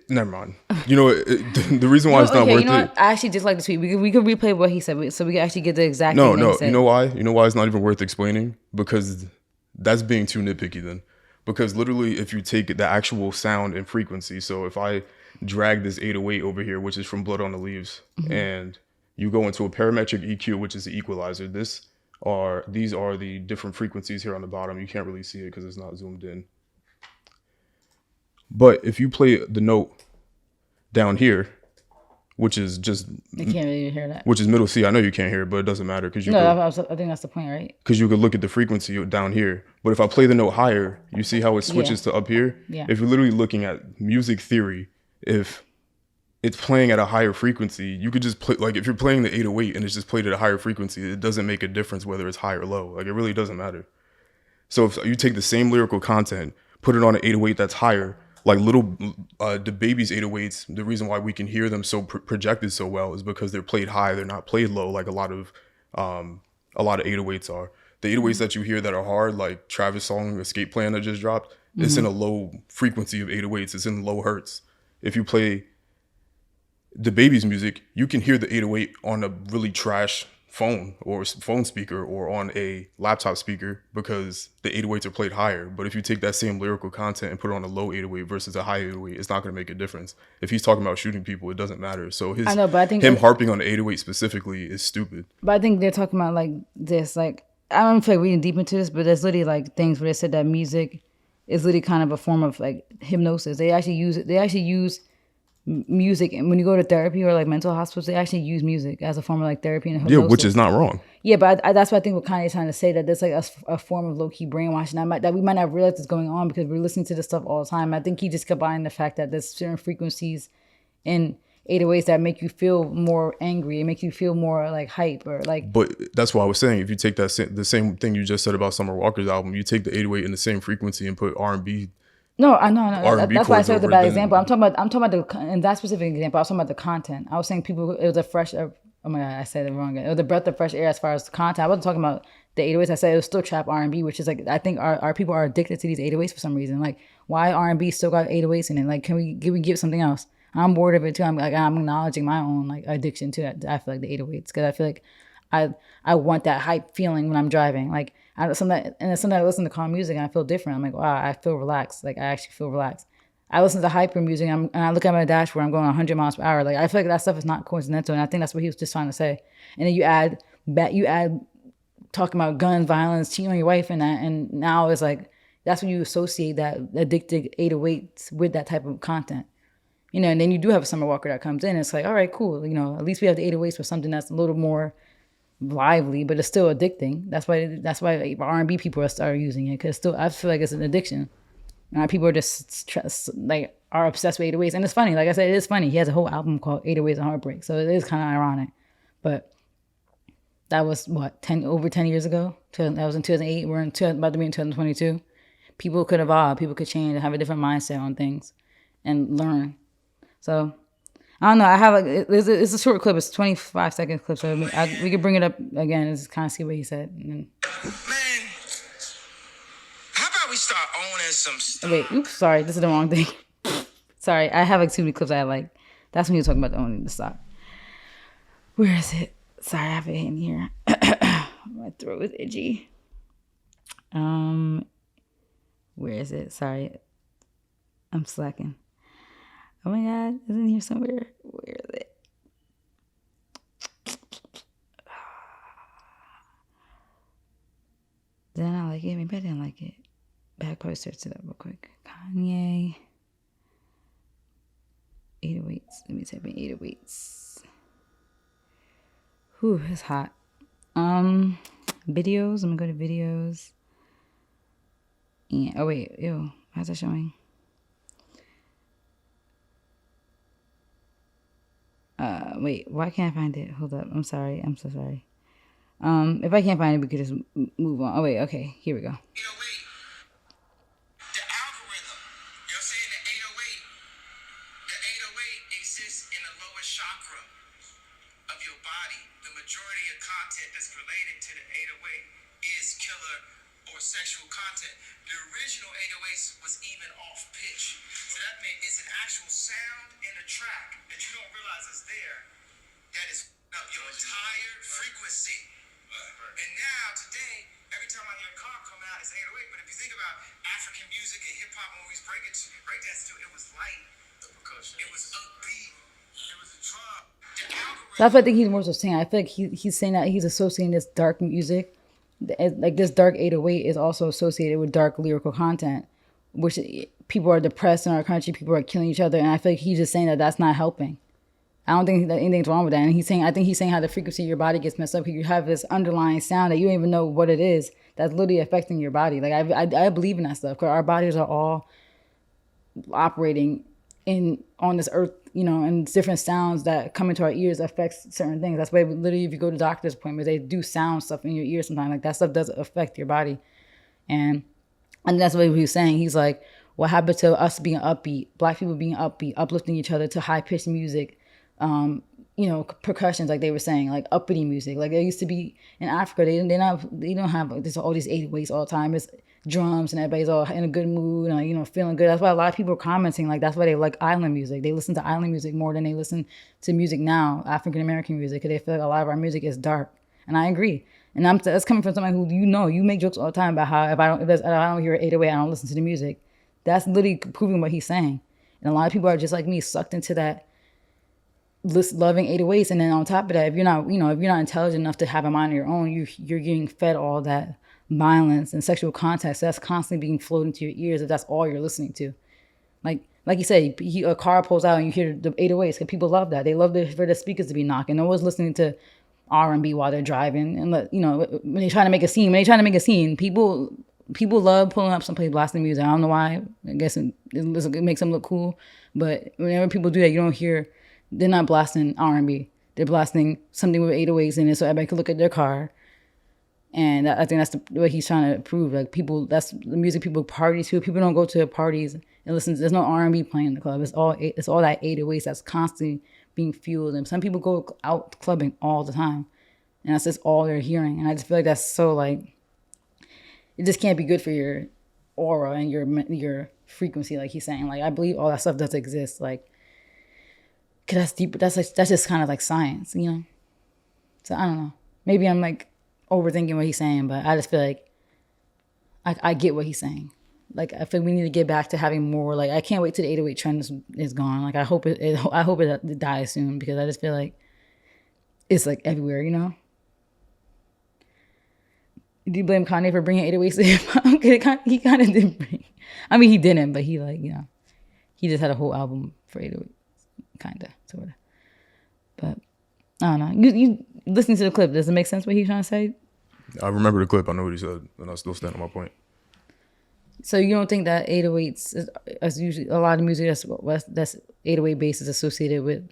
Never mind. You know the reason why it's not worth it. I actually just like the tweet. We could replay what he said, so we can actually get the exact. No. You know why? You know why it's not even worth explaining? Because that's being too nitpicky. Then, because literally, if you take the actual sound and frequency, so if I drag this 808 over here, which is from Blood on the Leaves, and you go into a parametric EQ, which is the equalizer. These are the different frequencies here on the bottom. You can't really see it because it's not zoomed in. But if you play the note down here, which is just I can't really hear that. Which is middle C. I know you can't hear it, but it doesn't matter because I think that's the point, right? Because you could look at the frequency down here. But if I play the note higher, you see how it switches to up here. Yeah. If you're literally looking at music theory, if it's playing at a higher frequency, you could just play, like if you're playing the 808 and it's just played at a higher frequency, it doesn't make a difference whether it's high or low. Like it really doesn't matter. So if you take the same lyrical content, put it on an 808 that's higher, like the Baby's 808s, the reason why we can hear them so projected so well is because they're played high, they're not played low like a lot of 808s are. The 808s that you hear that are hard, like Travis' song Escape Plan that just dropped, it's in a low frequency of 808s, it's in low hertz. If you play the Baby's music, you can hear the 808 on a really trash phone or phone speaker or on a laptop speaker because the 808s are played higher. But if you take that same lyrical content and put it on a low 808 versus a high 808, it's not going to make a difference. If he's talking about shooting people, it doesn't matter. So I his know, but I think him harping on the 808 specifically is stupid. but I think they're talking about like this, like I don't feel like reading deep into this, but there's literally like things where they said that music is literally kind of a form of like hypnosis. They actually use it. They actually use music, and when you go to therapy or like mental hospitals, they actually use music as a form of like therapy and Yeah, hypnosis. which is not wrong. Yeah, but that's what I think what Kanye's trying to say, that there's like a form of low key brainwashing that we might not realize is going on because we're listening to this stuff all the time. I think he just combined the fact that there's certain frequencies in 808s that make you feel more angry, it makes you feel more like hype or like. But that's why I was saying, if you take the same thing you just said about Summer Walker's album, you take the 808 in the same frequency and put R&B No, I know. R&B That's why I chords said it's a over it, bad then example. I'm talking about the in that specific example. I was talking about the content. I was saying people. It was a fresh. Oh my god, I said it wrong. It was a breath of fresh air as far as the content. I wasn't talking about the 808s. I said it was still trap R&B, which is like I think our people are addicted to these 808s for some reason. Like why R&B still got 808s in it? Like can we give something else? I'm bored of it too. I'm acknowledging my own like addiction to it. I feel like the 808s because I feel like I want that hype feeling when I'm driving. Like sometimes I listen to calm music and I feel different. I'm like, wow, I feel relaxed. Like I actually feel relaxed. I listen to hyper music and I look at my dashboard. I'm going 100 miles per hour. Like I feel like that stuff is not coincidental, and I think that's what he was just trying to say. And then you add talking about guns, violence, cheating on your wife, and that, and now it's like that's when you associate that addicted 808s with that type of content. You know, and then you do have a Summer Walker that comes in. It's like, all right, cool. You know, at least we have the 808s for something that's a little more lively, but it's still addicting. That's why R&B people are using it, because still I feel like it's an addiction. And our people are just like are obsessed with 808s, and it's funny. Like I said, it is funny. He has a whole album called 808s and Heartbreak, so it is kind of ironic. But that was what over 10 years ago. That was in 2008. We're about to be in 2022. People could evolve. People could change and have a different mindset on things and learn. So I don't know. I have it's a short clip. It's 25 second clip. So we could bring it up again and just kind of see what he said. And then, man, how about we start owning some stuff? wait, oops, sorry, this is the wrong thing. Sorry, I have like too many clips I like. That's when he was talking about the owning the stock. Where is it? Sorry, I have it in here. My throat is itchy. Where is it? Sorry, I'm slacking. Oh my god, it's in here somewhere. Where is it? Did I not like it? Maybe I didn't like it. But I probably searched it up real quick. Kanye 808s. Let me type in 808s. Whew, it's hot. Videos. I'm gonna go to videos. And oh wait, ew, how's that showing? Wait, why can't I find it? Hold up. I'm sorry. I'm so sorry. If I can't find it, we could just move on. Oh wait, okay, here we go. 808, the algorithm. You know what I'm saying? The 808 exists in the lowest chakra of your body. The majority of content that's related to the 808 is killer or sexual content. The original 808s was even off pitch. So that meant it's an actual sound in a track that you don't realize is there that is up your entire frequency. And now, today, every time I hear a car come out, it's 808. But if you think about African music and hip hop, when we breakdance to, it was light. The percussion. It was upbeat. It was a drum. The algorithm. That's what I think he's more so saying. I feel like he's saying that he's associating this dark music, like this dark 808 is also associated with dark lyrical content, which people are depressed in our country, people are killing each other, and I feel like he's just saying that that's not helping. I don't think that anything's wrong with that. And I think he's saying how the frequency of your body gets messed up because you have this underlying sound that you don't even know what it is that's literally affecting your body. Like I believe in that stuff because our bodies are all operating on this earth, you know, and different sounds that come into our ears affects certain things. That's why literally if you go to doctor's appointments, they do sound stuff in your ears sometimes. Like that stuff does affect your body. And that's what he was saying. He's like, what happened to us being upbeat, black people being upbeat, uplifting each other to high pitched music, you know, percussions, like they were saying, like uppity music. Like there used to be in Africa, they don't have like, there's all these 808s all the time. It's drums and everybody's all in a good mood and, you know, feeling good. That's why a lot of people are commenting, like that's why they like island music. They listen to island music more than they listen to music now, African American music, because they feel like a lot of our music is dark. And I agree. And that's coming from somebody who, you make jokes all the time about how if I don't hear 808, I don't listen to the music. That's literally proving what he's saying. And a lot of people are just like me, sucked into that loving 808s. And then on top of that, if you're not intelligent enough to have a mind of your own, you're getting fed all that violence and sexual contact. So that's constantly being flowed into your ears if that's all you're listening to. Like you said, a car pulls out and you hear the 808s because people love that. They love for the speakers to be knocking. No one's listening to R&B while they're driving. And when they're trying to make a scene, people love pulling up someplace blasting music. I don't know why. I guess it makes them look cool. But whenever people do that, you don't hear. They're not blasting R&B. They're blasting something with 808s in it so everybody can look at their car. And I think that's what he's trying to prove. Like that's the music people party to. People don't go to parties and listen. There's no R&B playing in the club. It's all that 808s that's constantly being fueled. And some people go out clubbing all the time, and that's just all they're hearing. And I just feel like that's so like it just can't be good for your aura and your frequency. Like he's saying, like I believe all that stuff does exist. Like, cause that's deep. That's just kind of like science, So I don't know. Maybe I'm like overthinking what he's saying, but I just feel like I get what he's saying. Like I feel we need to get back to having more. Like I can't wait till the 808 trend is gone. Like I hope it dies soon because I just feel like it's like everywhere. Do you blame Kanye for bringing 808s to hip hop? He kind of did bring. I mean, he didn't, but he he just had a whole album for 808s, kind of, sort of. But I don't know. You listening to the clip, does it make sense what he's trying to say? I remember the clip. I know what he said, and I still stand on my point. So you don't think that 808s is usually a lot of music that's 808 bass is associated with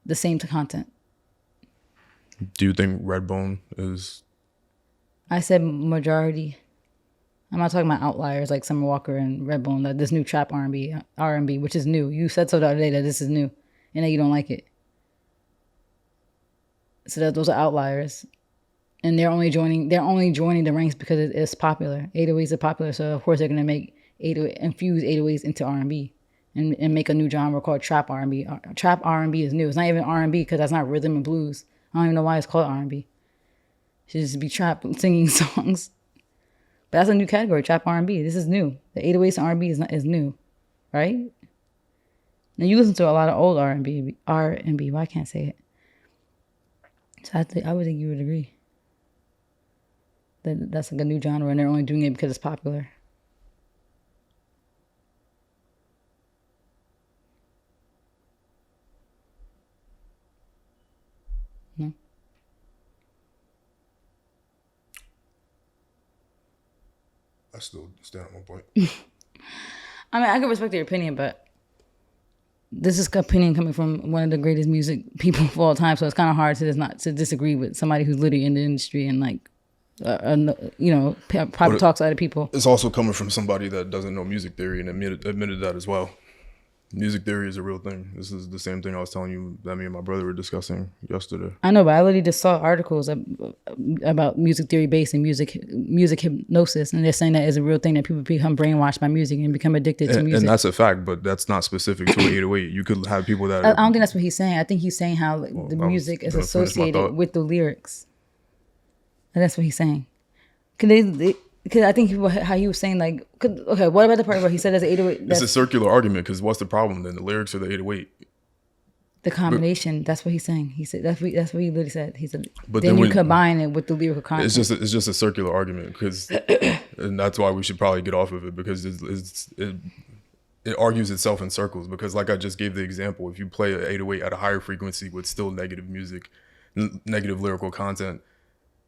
the same content? Do you think Redbone is? I said majority. I'm not talking about outliers like Summer Walker and Redbone. That this new trap R&B, which is new. You said so the other day that this is new, and that you don't like it. So that those are outliers, and they're only joining the ranks because it's popular. 808s are popular, so of course they're gonna infuse 808s into R&B, and make a new genre called trap R&B. Trap R&B is new. It's not even R&B because that's not rhythm and blues. I don't even know why it's called R&B. It should just be trap singing songs. But that's a new category, trap R&B. This is new. The 808s and R&B is new, right? And you listen to a lot of old R&B. Well, I can't say it. So I would think you would agree that that's like a new genre and they're only doing it because it's popular. No? I still stand on my point. I mean, I can respect your opinion, but this is opinion coming from one of the greatest music people of all time, so it's kind of hard to disagree with somebody who's literally in the industry and like, probably talks to other people. It's also coming from somebody that doesn't know music theory and admitted that as well. Music theory is a real thing. This is the same thing I was telling you that me and my brother were discussing yesterday. I know, but I literally just saw articles about music theory based and music hypnosis, and they're saying that is a real thing, that people become brainwashed by music and become addicted to music. And that's a fact, but that's not specific to 808. You could have people that... I don't think that's what he's saying. I think he's saying how the music is associated with the lyrics. And that's what he's saying. Because I think how he was saying, like, okay, what about the part where he said there's an 808? It's a circular argument, because what's the problem then? The lyrics are the 808. The combination, that's what he's saying. He said that's what he literally said. He said, but then you combine it with the lyrical content. It's just a circular argument, because, and that's why we should probably get off of it, because it argues itself in circles. Because like I just gave the example, if you play an 808 at a higher frequency with still negative music, negative lyrical content,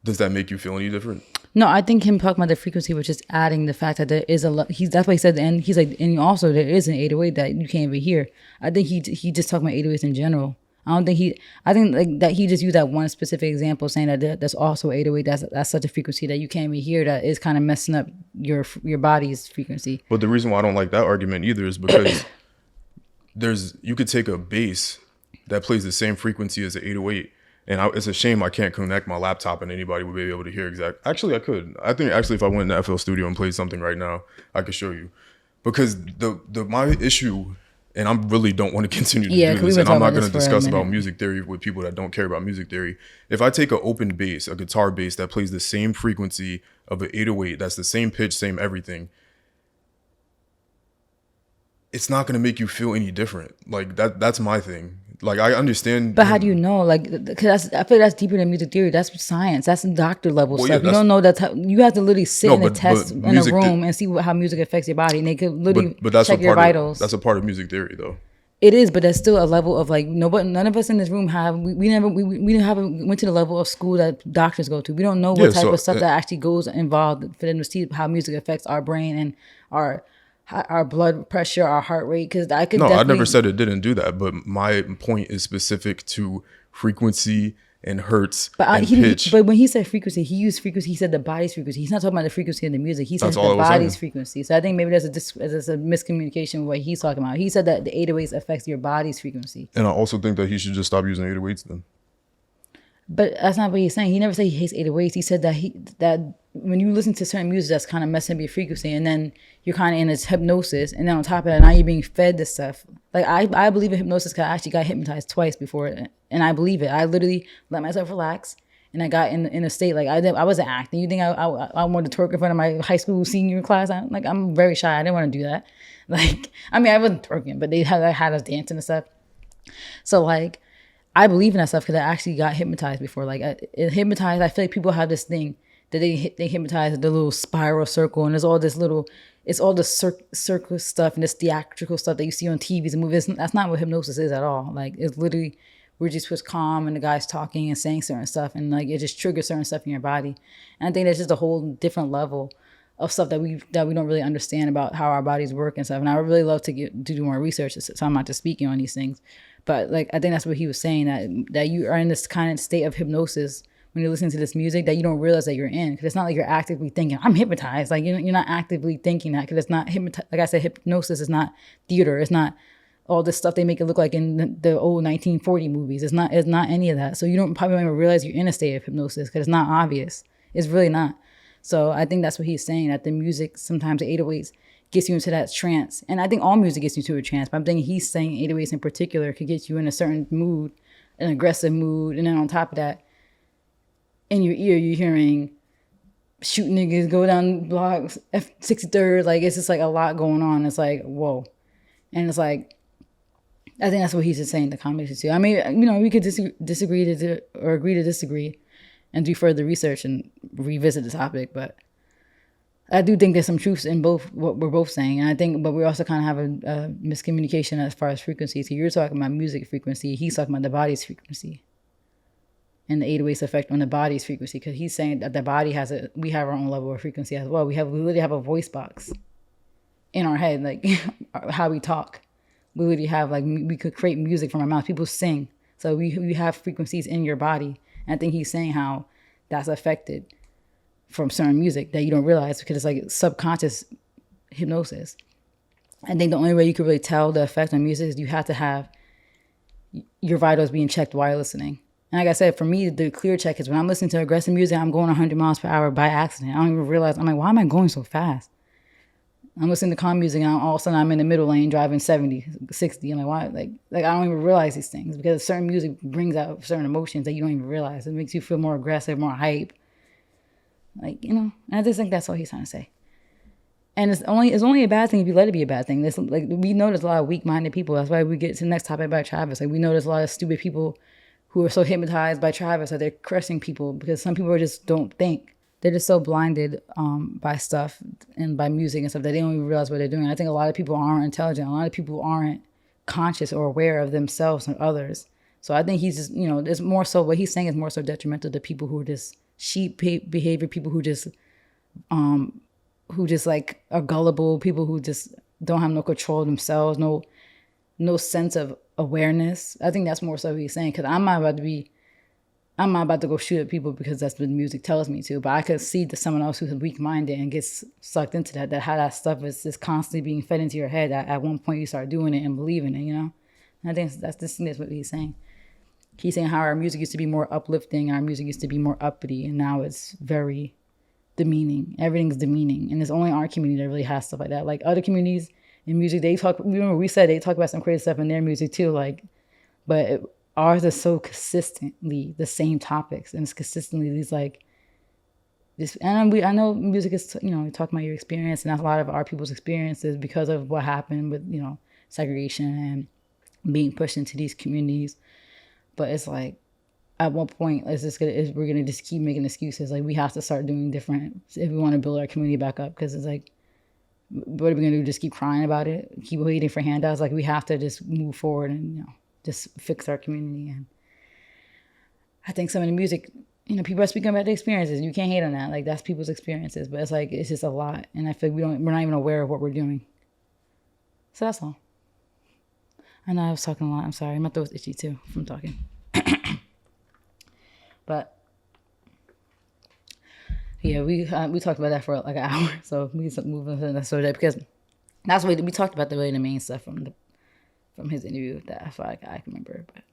does that make you feel any different? No, I think him talking about the frequency was just adding the fact that there is that's what he said, and he's like, and also there is an 808 that you can't even hear. I think he just talking about 808s in general. I think like that he just used that one specific example, saying that that's also 808. That's such a frequency that you can't even hear, that is kind of messing up your body's frequency. But the reason why I don't like that argument either is because you could take a bass that plays the same frequency as an 808. And it's a shame I can't connect my laptop and anybody would be able to hear Actually, I could. I think actually if I went in the FL Studio and played something right now, I could show you. Because my issue and I really don't want to continue to Yeah, do 'cause we've this. been And I'm talking not about going this to for a discuss about minute. music theory with people that don't care about music theory. If I take an open bass, a guitar bass that plays the same frequency of an 808, that's the same pitch, same everything, it's not going to make you feel any different. Like that's my thing. Like I understand But how do you him. know? Like, because I feel like that's deeper than music theory. That's science. That's doctor level Well, yeah, stuff. You that's don't know that's how you have to literally sit no, in a test but in a music, room and see how music affects your body, and they could literally but that's a check your part of vitals. that's a part of music theory though. It is, but there's still a level of like nobody, none of us in this room have we never we haven't went to the level of school that doctors go to. We don't know Yeah, what type so of stuff that actually goes involved for them to see how music affects our brain and our blood pressure, our heart rate. Because I could no, I never definitely. said it didn't do that, but my point is specific to frequency and hertz But and pitch. but when he said frequency, he used frequency. He said the body's frequency. He's not talking about the frequency of the music. He said That's all the I was body's saying. frequency. So I think maybe there's a miscommunication with what he's talking about. He said that the 808s affects your body's frequency. And I also think that he should just stop using 808s then. But that's not what he's saying. He never said he hates 808s. He said that when you listen to certain music, that's kind of messing up your frequency, and then you're kind of in this hypnosis, and then on top of that, now you're being fed this stuff. Like I believe in hypnosis because I actually got hypnotized twice before, and I believe it. I literally let myself relax, and I got in a state like I wasn't acting. You think I wanted to twerk in front of my high school senior class? I'm very shy. I didn't want to do that. Like I mean, I wasn't twerking, but they had us dancing and stuff. So like, I believe in that stuff because I actually got hypnotized before. Like hypnotized, I feel like people have this thing that they hypnotize the little spiral circle, and there's all this little, it's all the circle stuff and this theatrical stuff that you see on TVs and movies. That's not what hypnosis is at all. Like it's literally we're just calm and the guy's talking and saying certain stuff, and like it just triggers certain stuff in your body. And I think that's just a whole different level of stuff that we don't really understand about how our bodies work and stuff. And I would really love to do more research, so I'm not just speaking on these things. But like I think that's what he was saying, that you are in this kind of state of hypnosis when you're listening to this music that you don't realize that you're in, because it's not like you're actively thinking I'm hypnotized. Like you're not actively thinking that, because it's not hypnotized. Like I said, hypnosis is not theater. It's not all this stuff they make it look like in the old 1940 movies. It's not any of that. So you don't probably even realize you're in a state of hypnosis because it's not obvious. It's really not. So I think that's what he's saying, that the music, sometimes the 808s gets you into that trance. And I think all music gets you to a trance, but I'm thinking he's saying 808s in particular could get you in a certain mood, an aggressive mood. And then on top of that, in your ear, you're hearing shoot niggas, go down blocks, F63rd. Like, it's just like a lot going on. It's like, whoa. And it's like, I think that's what he's just saying, the combination too. I mean, we could disagree or agree to disagree and do further research and revisit the topic, but I do think there's some truths in both what we're both saying. And I think, but we also kind of have a miscommunication as far as frequency. So you're talking about music frequency. He's talking about the body's frequency and the 808's effect on the body's frequency. Because he's saying that the body we have our own level of frequency as well. We literally have a voice box in our head, like how we talk. We literally have, like, we could create music from our mouth. People sing. So we have frequencies in your body. And I think he's saying how that's affected from certain music that you don't realize, because it's like subconscious hypnosis. I think the only way you could really tell the effect on music is you have to have your vitals being checked while listening. And like I said, for me, the clear check is when I'm listening to aggressive music, I'm going 100 miles per hour by accident. I don't even realize. I'm like, why am I going so fast? I'm listening to calm music and all of a sudden I'm in the middle lane driving 70, 60. I'm like, why? Like I don't even realize these things, because certain music brings out certain emotions that you don't even realize. It makes you feel more aggressive, more hype. Like, and I just think that's all he's trying to say. And it's only a bad thing if you let it be a bad thing. Like, we know there's a lot of weak-minded people. That's why we get to the next topic about Travis. Like, we know there's a lot of stupid people who are so hypnotized by Travis that they're crushing people, because some people just don't think. They're just so blinded by stuff and by music and stuff that they don't even realize what they're doing. I think a lot of people aren't intelligent. A lot of people aren't conscious or aware of themselves and others. So I think he's just, there's more so, what he's saying is more so detrimental to people who are just sheep behavior, people who just like are gullible, people who just don't have no control of themselves, no sense of awareness. I think that's more so what he's saying, because I'm not about to go shoot at people because that's what the music tells me to. But I could see that someone else who's weak-minded and gets sucked into that how that stuff is just constantly being fed into your head. At one point you start doing it and believing it, And I think that's what he's saying. He's saying how our music used to be more uplifting, our music used to be more uppity, and now it's very demeaning. Everything's demeaning. And it's only our community that really has stuff like that. Like, other communities, in music. They talk. Remember we said they talk about some crazy stuff in their music too. Like, but ours is so consistently the same topics, and it's consistently these like this. And I know music is you talk about your experience, and that's a lot of our people's experiences because of what happened with segregation and being pushed into these communities. But it's like, at what point we're gonna just keep making excuses? Like, we have to start doing different if we want to build our community back up. Because it's like, what are we gonna do? Just keep crying about it? Keep waiting for handouts? Like, we have to just move forward and just fix our community. And I think some of the music, people are speaking about their experiences. You can't hate on that. Like, that's people's experiences. But it's like, it's just a lot, and I feel like we're not even aware of what we're doing. So that's all. I know I was talking a lot. I'm sorry. My throat's itchy too from talking. But yeah, we talked about that for like an hour, so we can move on to the next subject because that's what we talked about. The main stuff from his interview that I feel like I can remember. But